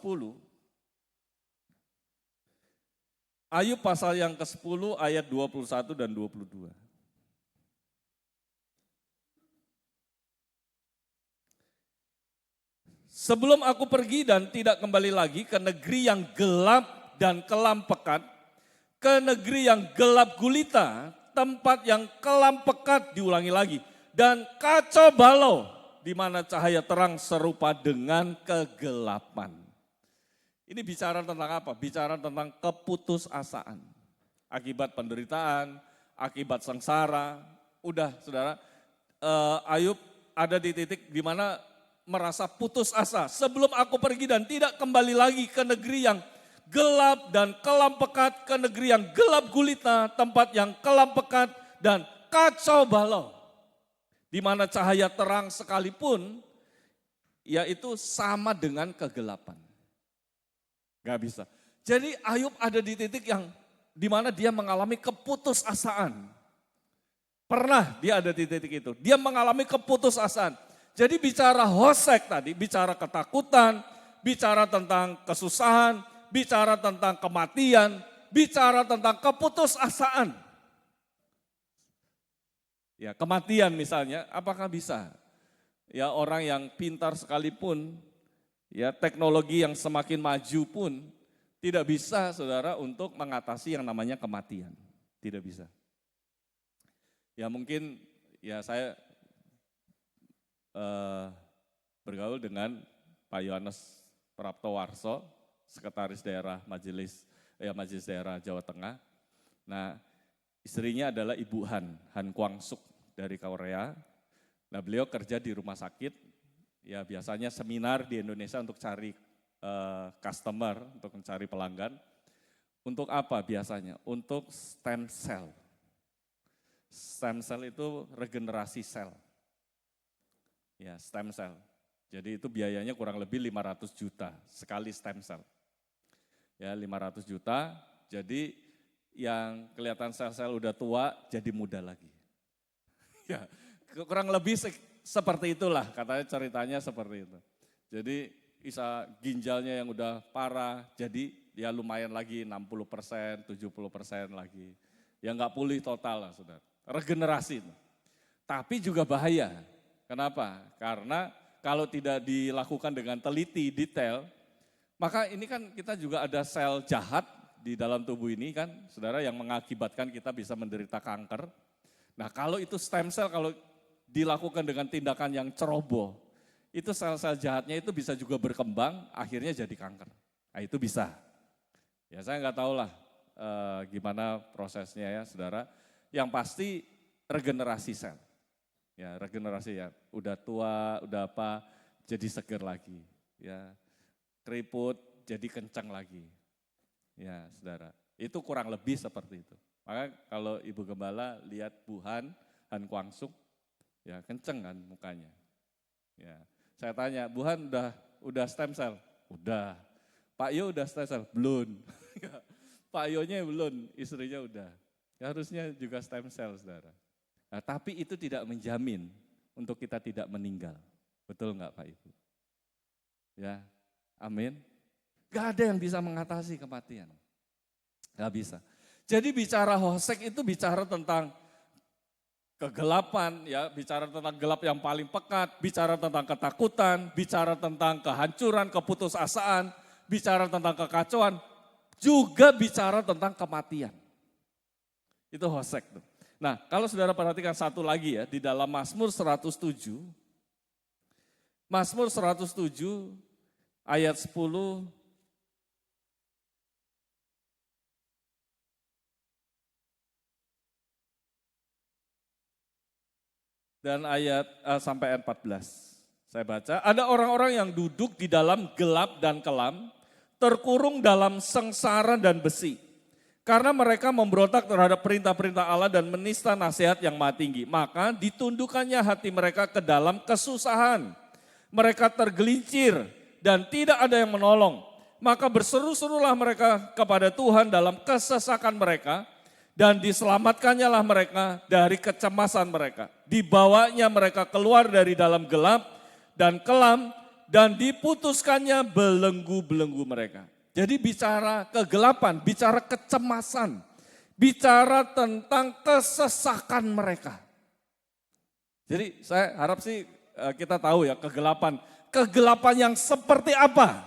Ayub pasal yang ke-10 ayat 21 dan 22. Sebelum aku pergi dan tidak kembali lagi ke negeri yang gelap dan kelam pekat, ke negeri yang gelap gulita, tempat yang kelam pekat diulangi lagi, dan kacau balau di mana cahaya terang serupa dengan kegelapan. Ini bicara tentang apa? Bicara tentang keputusasaan. Akibat penderitaan, akibat sengsara. Udah saudara, Ayub ada di titik di mana merasa putus asa. Sebelum aku pergi dan tidak kembali lagi ke negeri yang gelap dan kelam pekat, ke negeri yang gelap gulita, tempat yang kelam pekat dan kacau balau. Di mana cahaya terang sekalipun, yaitu sama dengan kegelapan. Gak bisa. Jadi Ayub ada di titik yang di mana dia mengalami keputusasaan. Pernah dia ada di titik itu. Dia mengalami keputusasaan. Jadi bicara hosek tadi, bicara ketakutan, bicara tentang kesusahan, bicara tentang kematian, bicara tentang keputusasaan. Ya, kematian misalnya, apakah bisa? Ya, orang yang pintar sekalipun, ya teknologi yang semakin maju pun tidak bisa saudara untuk mengatasi yang namanya kematian. Tidak bisa. Ya mungkin ya saya bergaul dengan Pak Yohanes Praptowarso, Sekretaris Daerah Majelis Daerah Jawa Tengah. Nah, istrinya adalah Ibu Han Kwang Suk dari Korea. Nah, beliau kerja di rumah sakit, ya biasanya seminar di Indonesia untuk cari customer, untuk mencari pelanggan. Untuk apa biasanya? Untuk stem cell. Stem cell itu regenerasi sel. Ya, stem cell. Jadi itu biayanya kurang lebih 500 juta sekali stem cell. Ya, 500 juta, jadi yang kelihatan sel-sel udah tua jadi muda lagi. Ya, kurang lebih seperti itulah, katanya ceritanya seperti itu. Jadi bisa ginjalnya yang udah parah, jadi ya lumayan lagi 60%, 70% lagi. Ya nggak pulih total lah saudara, regenerasi itu. Tapi juga bahaya. Kenapa? Karena kalau tidak dilakukan dengan teliti, detail, maka ini kan kita juga ada sel jahat di dalam tubuh ini kan, saudara, yang mengakibatkan kita bisa menderita kanker. Nah kalau itu stem cell, kalau dilakukan dengan tindakan yang ceroboh, itu sel-sel jahatnya itu bisa juga berkembang, akhirnya jadi kanker. Nah itu bisa. Ya saya nggak tahu lah gimana prosesnya ya saudara. Yang pasti regenerasi sel. Ya regenerasi ya, udah tua, udah apa, jadi seger lagi. Ya keriput jadi kencang lagi. Ya saudara, itu kurang lebih seperti itu. Maka kalau Ibu Gembala lihat Bu Han Kwang Suk, ya kenceng kan mukanya. Ya, saya tanya, Bu Han udah stem cell? Udah. Pak Yo udah stem cell? Belum. Pak Yonya belum, istrinya udah. Ya, harusnya juga stem cell saudara. Nah, tapi itu tidak menjamin untuk kita tidak meninggal. Betul enggak Pak Ibu? Ya, amin. Gak ada yang bisa mengatasi kematian. Gak bisa. Jadi bicara hosek itu bicara tentang kegelapan, ya, bicara tentang gelap yang paling pekat, bicara tentang ketakutan, bicara tentang kehancuran, keputusasaan, bicara tentang kekacauan, juga bicara tentang kematian. Itu hosek tuh. Nah, kalau saudara perhatikan satu lagi ya, di dalam Mazmur 107, Mazmur 107 ayat 10 dan ayat sampai ayat 14. Saya baca, ada orang-orang yang duduk di dalam gelap dan kelam, terkurung dalam sengsara dan besi. Karena mereka memberontak terhadap perintah-perintah Allah dan menista nasihat yang maha tinggi. Maka ditundukkannya hati mereka ke dalam kesusahan. Mereka tergelincir dan tidak ada yang menolong. Maka berseru-serulah mereka kepada Tuhan dalam kesesakan mereka. Dan diselamatkannya lah mereka dari kecemasan mereka. Dibawanya mereka keluar dari dalam gelap dan kelam. Dan diputuskannya belenggu-belenggu mereka. Jadi bicara kegelapan, bicara kecemasan, bicara tentang kesesakan mereka. Jadi saya harap sih kita tahu ya kegelapan. Kegelapan yang seperti apa?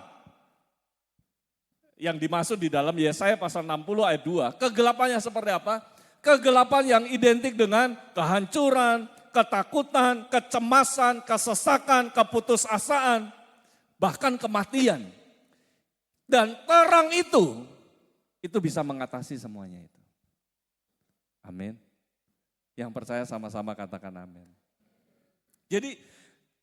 Yang dimaksud di dalam Yesaya pasal 60 ayat 2. Kegelapannya seperti apa? Kegelapan yang identik dengan kehancuran, ketakutan, kecemasan, kesesakan, keputusasaan, bahkan kematian. Dan terang itu bisa mengatasi semuanya itu. Amin. Yang percaya sama-sama katakan amin. Jadi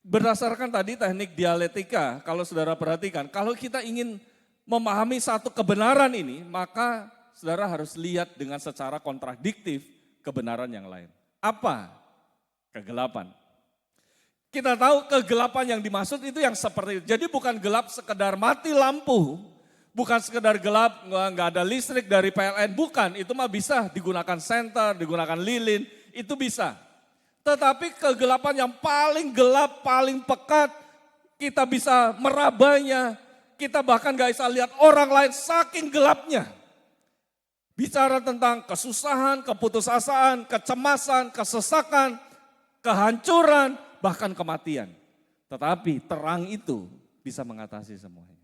berdasarkan tadi teknik dialektika, kalau saudara perhatikan, kalau kita ingin memahami satu kebenaran ini, maka saudara harus lihat dengan secara kontradiktif kebenaran yang lain. Apa? Kegelapan. Kita tahu kegelapan yang dimaksud itu yang seperti itu. Jadi bukan gelap sekedar mati lampu, bukan sekedar gelap nggak ada listrik dari PLN, bukan. Itu mah bisa digunakan senter, digunakan lilin, itu bisa. Tetapi kegelapan yang paling gelap, paling pekat, kita bisa merabanya, kita bahkan gak bisa lihat orang lain saking gelapnya. Bicara tentang kesusahan, keputusasaan, kecemasan, kesesakan, kehancuran, bahkan kematian. Tetapi terang itu bisa mengatasi semuanya.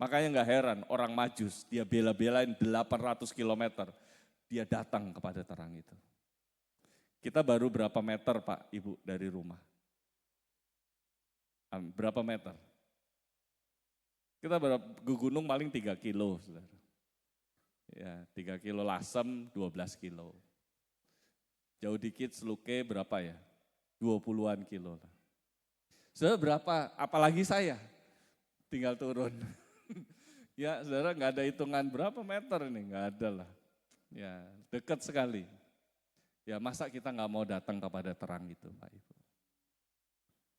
Makanya gak heran orang Majus, dia bela-belain 800 km, dia datang kepada terang itu. Kita baru berapa meter Pak Ibu dari rumah? Berapa meter? Kita ke gunung paling 3 kilo, saudara. Ya, 3 kilo Lasem, 12 kilo. Jauh dikit Seluke berapa ya? 20-an kilo. Saudara berapa? Apalagi saya, tinggal turun. Ya saudara nggak ada hitungan berapa meter ini, nggak ada lah. Ya dekat sekali. Ya masa kita nggak mau datang kepada terang itu Pak Ibu.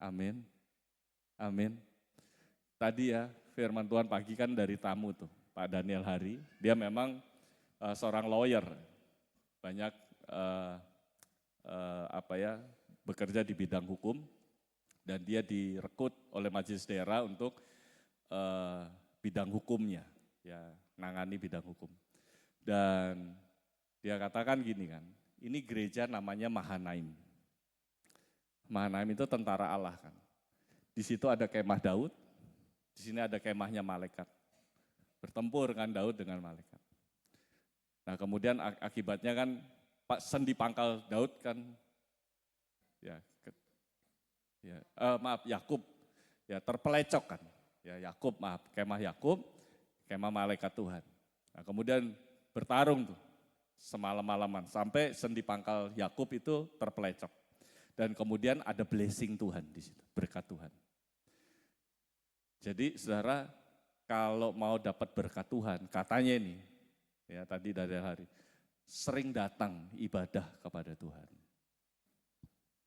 Amin. Amin. Tadi ya firman Tuhan pagi kan dari tamu tuh, Pak Daniel Hari. Dia memang seorang lawyer, banyak bekerja di bidang hukum. Dan dia direkrut oleh majelis daerah untuk bidang hukumnya, ya nangani bidang hukum. Dan dia katakan gini kan, ini gereja namanya Mahanaim. Mahanaim itu tentara Allah kan. Di situ ada kemah Daud, di sini ada kemahnya malaikat. Bertempur kan Daud dengan malaikat. Nah kemudian akibatnya kan sendi pangkal Daud kan, Yakub, ya terpelecok kan. Ya Yakub kemah Yakub, kemah malaikat Tuhan. Nah kemudian bertarung tuh semalam-malaman sampai sendi pangkal Yakub itu terpelecok. Dan kemudian ada blessing Tuhan di situ, berkat Tuhan. Jadi saudara, kalau mau dapat berkat Tuhan, katanya ini, ya tadi dari hari, sering datang ibadah kepada Tuhan.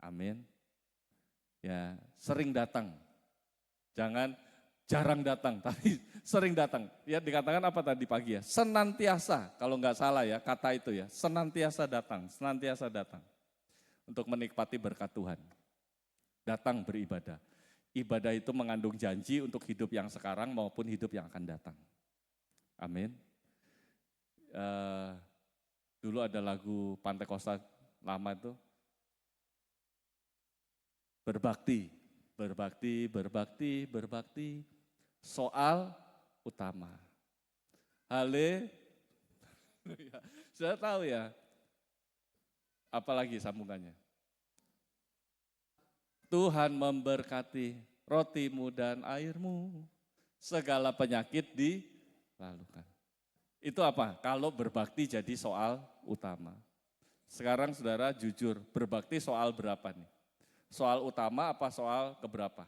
Amin. Ya, sering datang. Jangan jarang datang, tapi sering datang. Ya dikatakan apa tadi pagi ya? Senantiasa, kalau nggak salah ya kata itu ya, senantiasa datang untuk menikmati berkat Tuhan. Datang beribadah. Ibadah itu mengandung janji untuk hidup yang sekarang maupun hidup yang akan datang. Amin. Dulu ada lagu Pantai Kosta lama itu, berbakti, berbakti, berbakti, berbakti, soal utama. Haleluya. Sudah tahu ya, apalagi sambungannya. Tuhan memberkati rotimu dan airmu, segala penyakit dilalukan. Itu apa? Kalau berbakti jadi soal utama. Sekarang saudara jujur, berbakti soal berapa nih? Soal utama apa soal keberapa?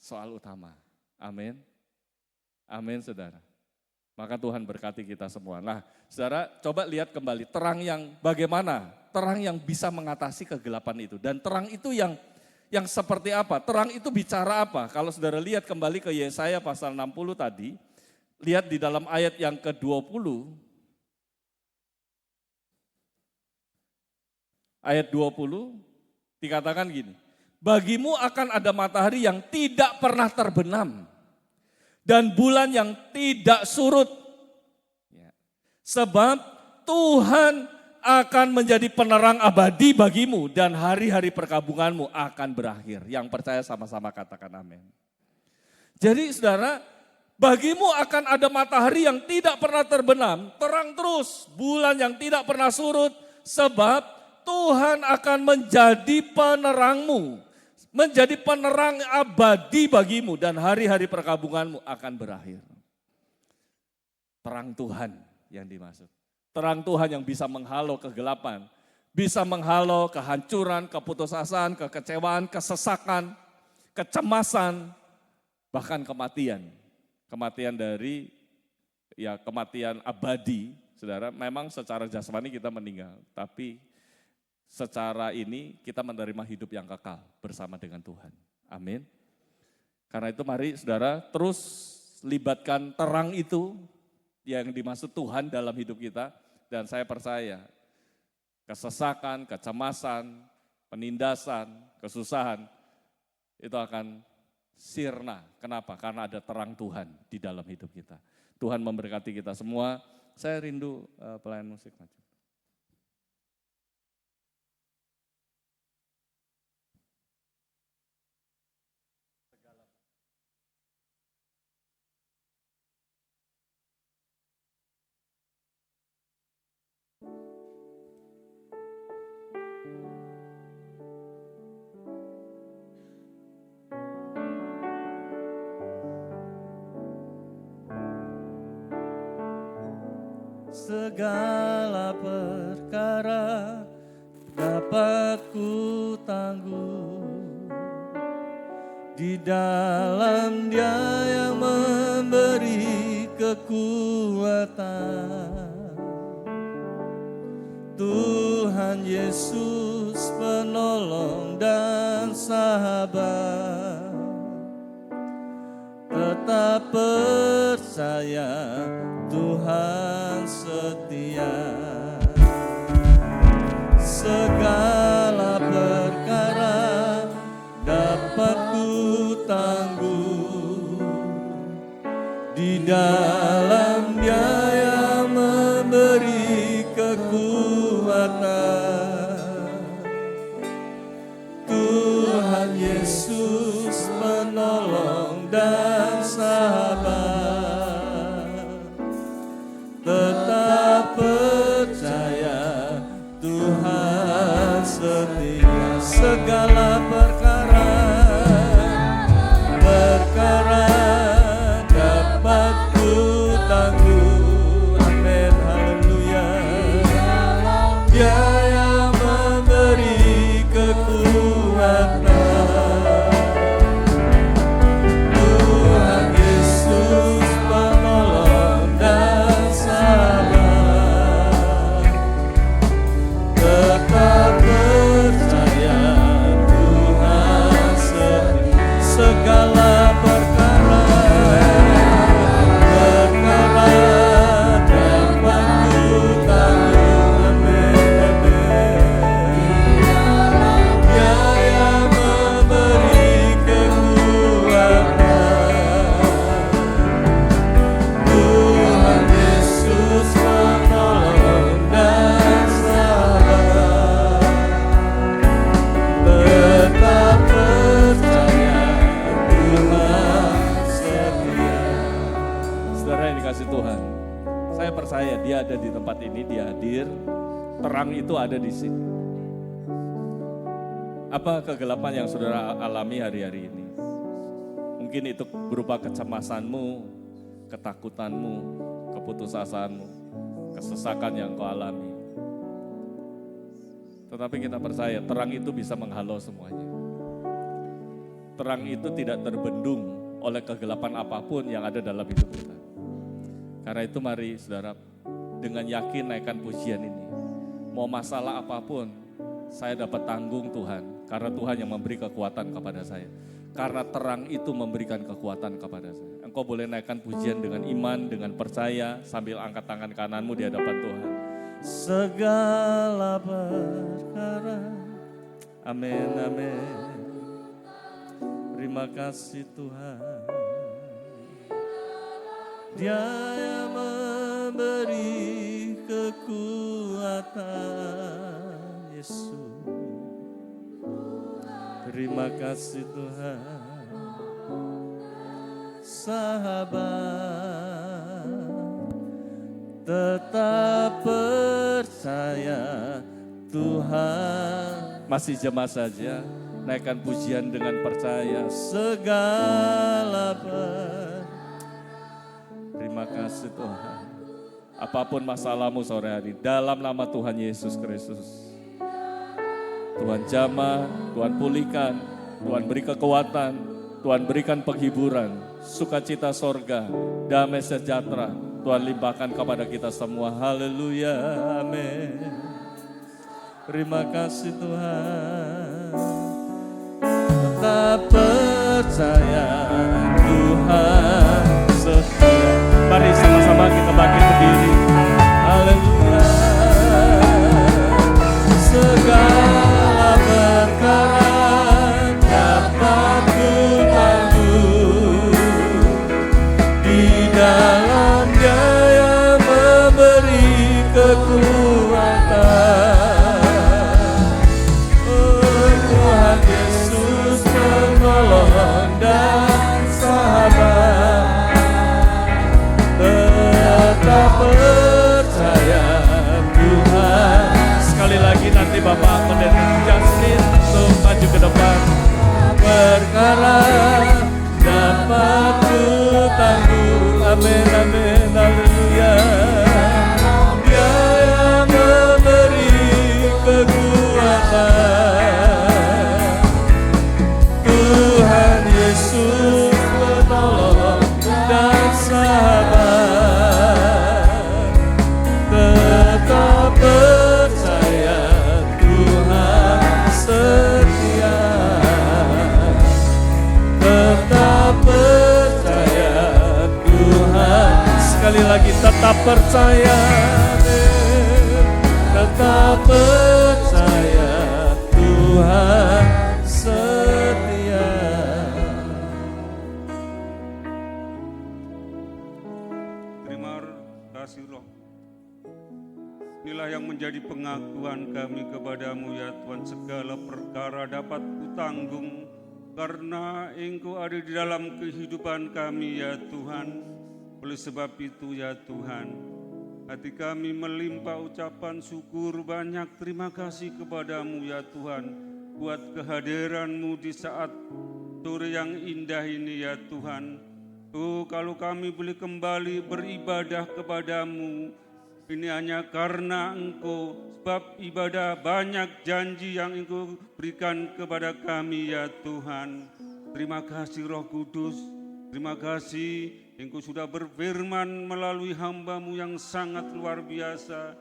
Soal utama. Amin. Amin saudara. Maka Tuhan berkati kita semua. Nah saudara coba lihat kembali terang yang bagaimana? Terang yang bisa mengatasi kegelapan itu. Dan terang itu yang seperti apa? Terang itu bicara apa? Kalau saudara lihat kembali ke Yesaya pasal 60 tadi, lihat di dalam ayat yang ke-20, ayat 20 dikatakan gini, bagimu akan ada matahari yang tidak pernah terbenam dan bulan yang tidak surut. Sebab Tuhan akan menjadi penerang abadi bagimu dan hari-hari perkabunganmu akan berakhir. Yang percaya sama-sama katakan amin. Jadi saudara, bagimu akan ada matahari yang tidak pernah terbenam, terang terus, bulan yang tidak pernah surut, sebab Tuhan akan menjadi penerangmu, menjadi penerang abadi bagimu dan hari-hari perkabunganmu akan berakhir. Terang Tuhan yang dimaksud. Terang Tuhan yang bisa menghalau kegelapan, bisa menghalau kehancuran, keputusasaan, kekecewaan, kesesakan, kecemasan, bahkan kematian. Kematian dari kematian abadi, saudara. Memang secara jasmani kita meninggal, tapi secara ini kita menerima hidup yang kekal bersama dengan Tuhan. Amin. Karena itu mari saudara terus libatkan terang itu yang dimaksud Tuhan dalam hidup kita. Dan saya percaya kesesakan, kecemasan, penindasan, kesusahan itu akan sirna. Kenapa? Karena ada terang Tuhan di dalam hidup kita. Tuhan memberkati kita semua. Saya rindu pelayan musik maju. Segala perkara dapat ku tangguh di dalam Dia yang memberi kekuatan. Tuhan Yesus penolong dan sahabat, tetap percaya Tuhan setia. Segala perkara dapat ku tangguh di dalam Dia yang memberi kekuatan. Tuhan Yesus menolong dan sahabat, tetap percaya Tuhan setia. Segala perkara dapat ku tangguh. Amin, haleluya. Dia yang memberi kekuatan. Tuhan Yesus penolong dan sahabat, tetap percaya Tuhan setia. Segala perkara dapat ku tangguh. Amin, amin. Dia yang memberi kekuatan. Tuhan Yesus menolong dan sahabat, tetap percaya Tuhan setia. Saudara yang dikasih Tuhan, saya percaya Dia ada di tempat ini, Dia hadir, terang itu ada di sini. Apa kegelapan yang saudara alami hari-hari ini? Mungkin itu berupa kecemasanmu, ketakutanmu, keputusasaanmu, kesesakan yang kau alami. Tetapi kita percaya terang itu bisa menghalau semuanya. Terang itu tidak terbendung oleh kegelapan apapun yang ada dalam hidup kita. Karena itu mari saudara dengan yakin naikkan pujian ini. Mau masalah apapun saya dapat tanggung Tuhan. Karena Tuhan yang memberi kekuatan kepada saya. Karena terang itu memberikan kekuatan kepada saya. Engkau boleh naikkan pujian dengan iman, dengan percaya sambil angkat tangan kananmu di hadapan Tuhan. Segala perkara. Amin, amin. Terima kasih Tuhan. Dia yang memberi kekuatan. Yesus. Terima kasih Tuhan. Sahabat, tetap percaya Tuhan. Masih jemaah saja, naikkan pujian dengan percaya. Segala Terima kasih Tuhan. Apapun masalahmu sore hari, dalam nama Tuhan Yesus Kristus, Tuhan jamah, Tuhan pulihkan, Tuhan beri kekuatan, Tuhan berikan penghiburan, sukacita sorga, damai sejahtera, Tuhan limpahkan kepada kita semua. Haleluya, amin. Terima kasih Tuhan. Tetap percaya Tuhan setia. Mari sama-sama kita bangkit berdiri. Haleluya. Segala perkara dapat ku tanggung di dalam Dia yang memberi kekuatan. Oh Tuhan Yesus penolong dan sahabat, tetap percaya Tuhan. Sekali lagi nanti Bapak Pendeta Justin untuk maju ke depan. Perkara dapat ku tanggung. Amin, amin, haleluya. Dia yang memberi kekuatan. Tuhan Yesus penolong dan sahabat, tetap percaya Tuhan setia. Tetap percaya Tuhan. Sekali lagi tetap percaya. Tetap percaya Tuhan setia. Terima kasih Roh. Inilah yang menjadi pengakuan kami kepadamu ya Tuhan. Segala perkara dapat kutanggung karena Engkau ada di dalam kehidupan kami ya Tuhan. Oleh sebab itu ya Tuhan, hati kami melimpah ucapan syukur banyak terima kasih kepadamu ya Tuhan. Buat kehadiran-Mu di saat sore yang indah ini ya Tuhan. Oh, kalau kami boleh kembali beribadah kepadamu, ini hanya karena Engkau, sebab ibadah banyak janji yang Engkau berikan kepada kami ya Tuhan. Terima kasih Roh Kudus, terima kasih Engkau sudah berfirman melalui hamba-Mu yang sangat luar biasa.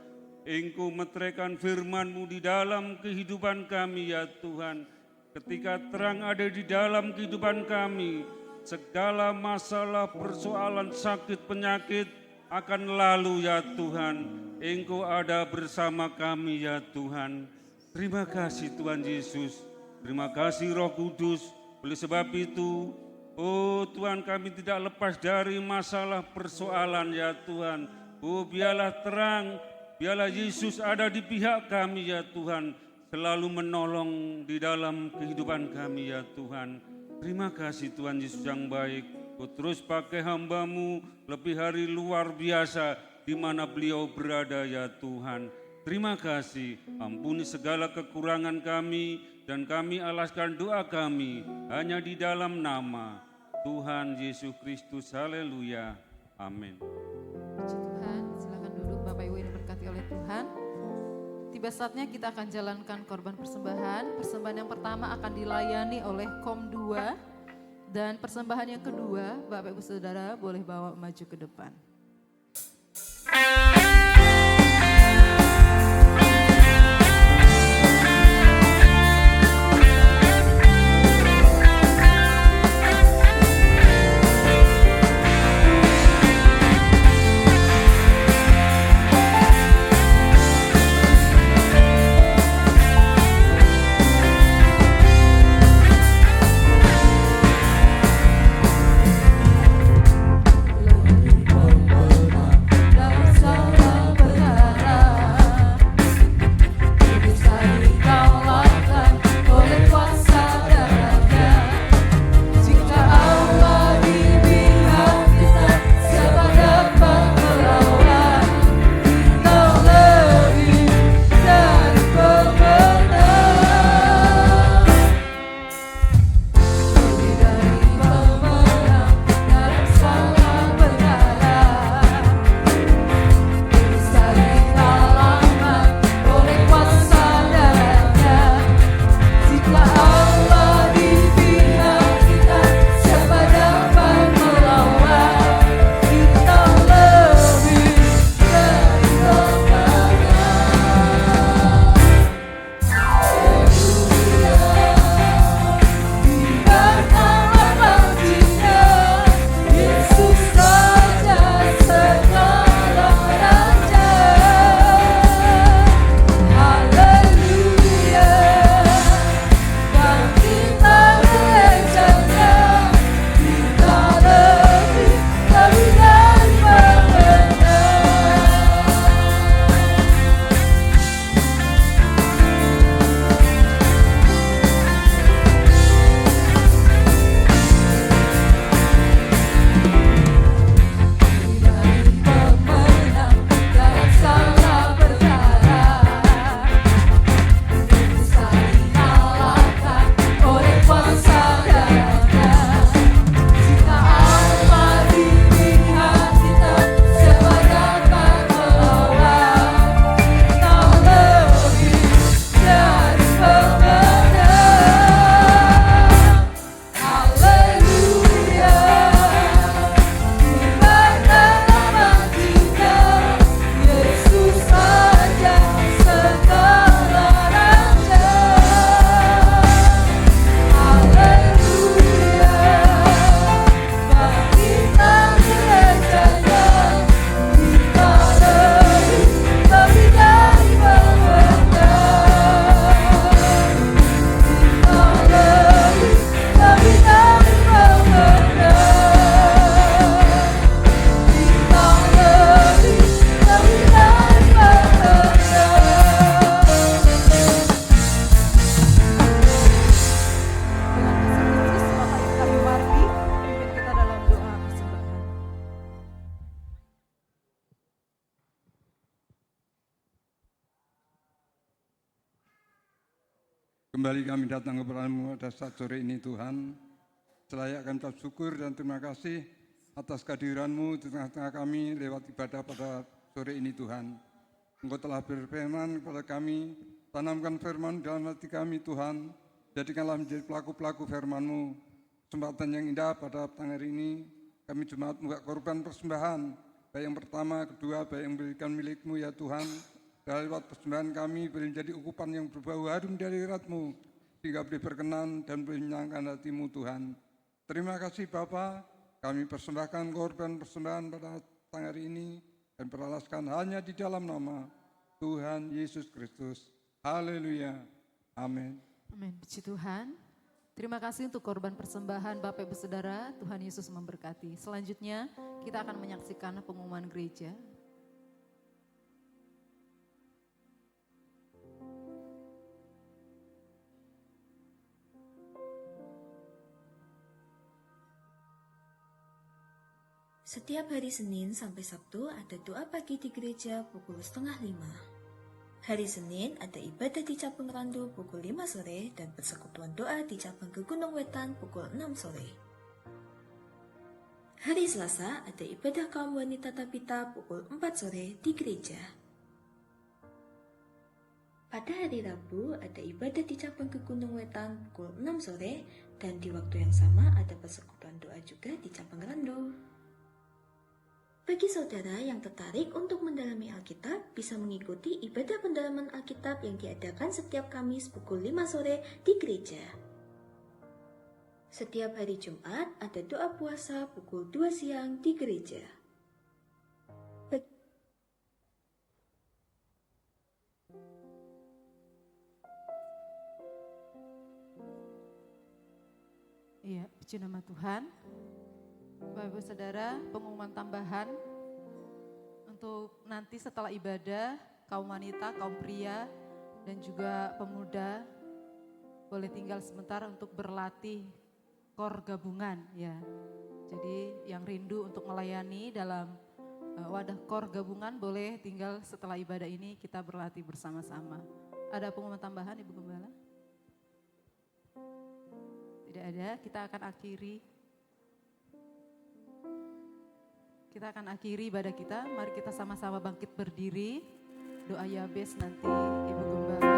Engkau meteraikan firman-Mu di dalam kehidupan kami ya Tuhan. Ketika terang ada di dalam kehidupan kami, segala masalah, persoalan, sakit, penyakit akan lalu ya Tuhan. Engkau ada bersama kami ya Tuhan. Terima kasih Tuhan Yesus. Terima kasih Roh Kudus. Oleh sebab itu, oh Tuhan, kami tidak lepas dari masalah persoalan ya Tuhan. Oh biarlah terang, biarlah Yesus ada di pihak kami ya Tuhan. Selalu menolong di dalam kehidupan kami ya Tuhan. Terima kasih Tuhan Yesus yang baik. Kau terus pakai hamba-Mu lebih hari luar biasa di mana beliau berada ya Tuhan. Terima kasih, ampuni segala kekurangan kami dan kami alaskan doa kami hanya di dalam nama Tuhan Yesus Kristus. Haleluya. Amin. Puji Tuhan, silakan duduk Bapak Ibu yang diberkati oleh Tuhan. Tiba saatnya kita akan jalankan korban persembahan. Persembahan yang pertama akan dilayani oleh Kom 2. Dan persembahan yang kedua, Bapak Ibu Saudara boleh bawa maju ke depan. Lebih Kembali kami datang kepada-Mu pada saat sore ini Tuhan. Selayak kami ucap syukur dan terima kasih atas kehadiran-Mu di tengah-tengah kami lewat ibadah pada sore ini Tuhan. Engkau telah berfirman kepada kami, tanamkan firman dalam hati kami Tuhan, jadikanlah menjadi pelaku-pelaku firman-Mu. Kesempatan yang indah pada petang hari ini, kami jemaat membuat korban persembahan, baik yang pertama, kedua, baik yang berikan milik-Mu ya Tuhan. Dan lewat persembahan kami boleh menjadi ukupan yang berbau harum dari hadirat-Mu, sehingga boleh berkenan dan boleh menyenangkan hati-Mu Tuhan. Terima kasih Bapa, kami persembahkan korban persembahan pada petang hari ini, dan beralaskan hanya di dalam nama Tuhan Yesus Kristus. Haleluya. Amin. Amin. Puji Tuhan. Terima kasih untuk korban persembahan Bapak Ibu Saudara. Tuhan Yesus memberkati. Selanjutnya kita akan menyaksikan pengumuman gereja. Setiap hari Senin sampai Sabtu ada doa pagi di gereja pukul 4:30. Hari Senin ada ibadah di Cabang Randu pukul 5 sore dan persekutuan doa di Cabang ke Gunung Wetan pukul 6 sore. Hari Selasa ada ibadah kaum wanita Tabita pukul 4 sore di gereja. Pada hari Rabu ada ibadah di Cabang ke Gunung Wetan pukul 6 sore dan di waktu yang sama ada persekutuan doa juga di Cabang Randu. Bagi saudara yang tertarik untuk mendalami Alkitab, bisa mengikuti ibadah pendalaman Alkitab yang diadakan setiap Kamis pukul 5 sore di gereja. Setiap hari Jumat ada doa puasa pukul 2 siang di gereja. Iya, puji nama Tuhan. Bapak Ibu Saudara, pengumuman tambahan untuk nanti setelah ibadah, kaum wanita, kaum pria, dan juga pemuda boleh tinggal sebentar untuk berlatih kor gabungan ya. Jadi yang rindu untuk melayani dalam wadah kor gabungan boleh tinggal setelah ibadah ini kita berlatih bersama-sama. Ada pengumuman tambahan Ibu Gembala? Tidak ada, kita akan akhiri ibadah kita. Mari kita sama-sama bangkit berdiri. Doa Yabes nanti Ibu Gembala.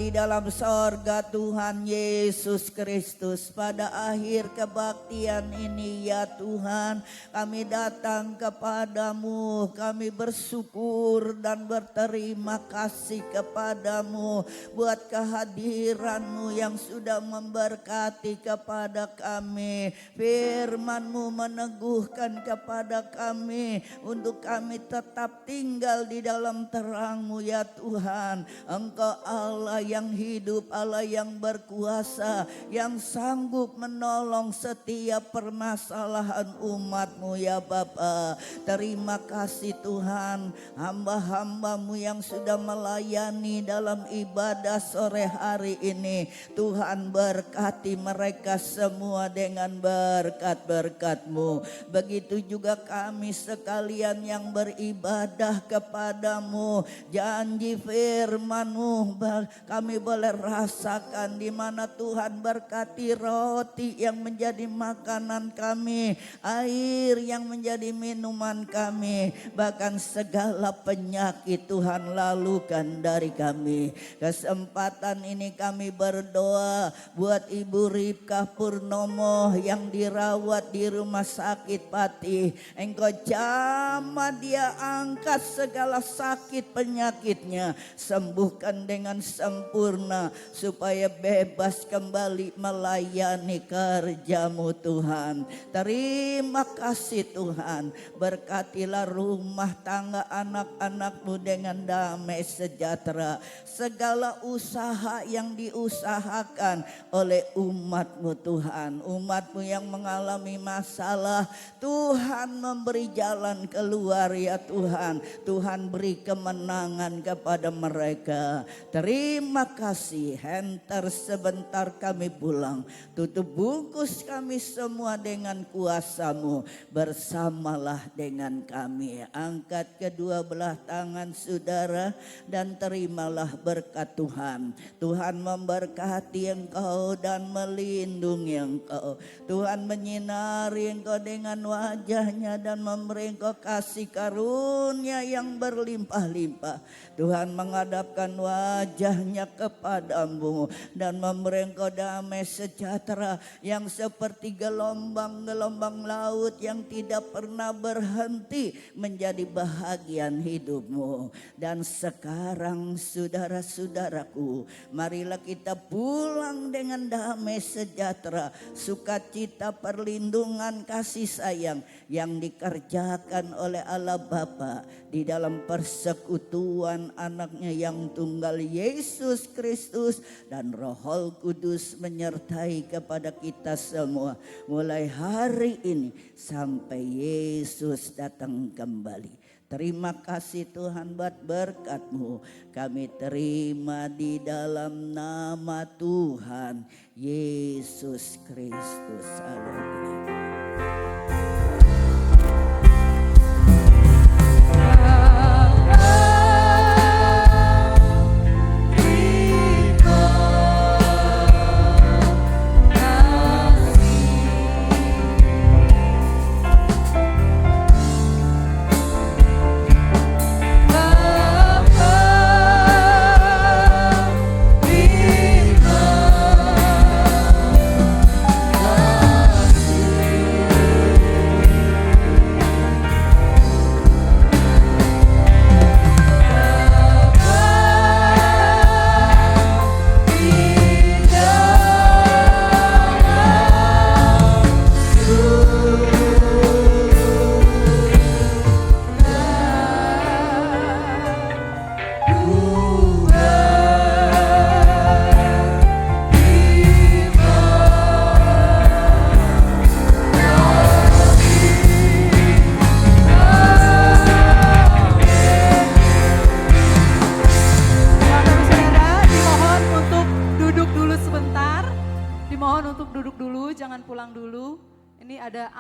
di dalam sorga Tuhan Yesus Kristus. Pada akhir kebaktian ini ya Tuhan, kami datang kepadamu, kami bersyukur dan berterima kasih kepadamu buat kehadiranmu yang sudah memberkati kepada kami. Firman-Mu meneguhkan kepada kami untuk kami tetap tinggal di dalam terang-Mu ya Tuhan. Engkau Allah yang hidup, Allah yang berkuasa, yang sanggup menolong setiap permasalahan umat-Mu ya Bapa. Terima kasih Tuhan, hamba-hamba-Mu yang sudah melayani dalam ibadah sore hari ini. Tuhan berkati mereka semua dengan berkat-berkat-Mu. Begitu juga kami sekalian yang beribadah kepadamu. Janji firman-Mu kami boleh rasakan di mana Tuhan berkati roti yang menjadi makanan kami, air yang menjadi minuman kami, bahkan segala penyakit Tuhan lalukan dari kami. Kesempatan ini kami berdoa buat Ibu Ripka Purnomo yang dirawat di rumah sakit Pati. Engkau jamah dia, angkat segala sakit penyakitnya, sembuhkan dengan sempurna supaya bebas kembali melayani kerja-Mu Tuhan. Terima kasih Tuhan, berkatilah rumah tangga anak-anak-Mu dengan damai sejahtera. Segala usaha yang diusahakan oleh umat-Mu Tuhan, umat-Mu yang mengalami masalah, Tuhan memberi jalan keluar ya Tuhan. Tuhan beri kemenangan kepada mereka. Terima kasih. Henter sebentar kami pulang. Tutup bungkus kami semua dengan kuasa-Mu. Bersamalah dengan kami. Angkat kedua belah tangan saudara dan terimalah berkat Tuhan. Tuhan memberkati engkau dan melindungi engkau. Tuhan menyinari engkau dengan wajah-Nya dan memberi engkau kasih karunia yang berlimpah-limpah. Tuhan menghadapkan wajah-Nya kepadamu dan memberi engkau damai sejahtera yang seperti gelombang-gelombang laut yang tidak pernah berhenti menjadi bahagian hidupmu. Dan sekarang saudara-saudaraku, marilah kita pulang dengan damai sejahtera, sukacita, perlindungan, kasih sayang yang dikerjakan oleh Allah Bapa di dalam persekutuan anaknya yang tunggal Yesus Kristus, dan Roh Kudus menyertai kepada kita semua mulai hari ini sampai Yesus datang kembali. Terima kasih Tuhan buat berkat-Mu. Kami terima di dalam nama Tuhan Yesus Kristus. Haleluya.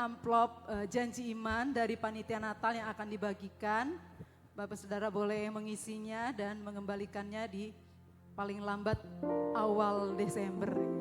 Amplop janji iman dari panitia Natal yang akan dibagikan. Bapak Saudara boleh mengisinya dan mengembalikannya di paling lambat awal Desember.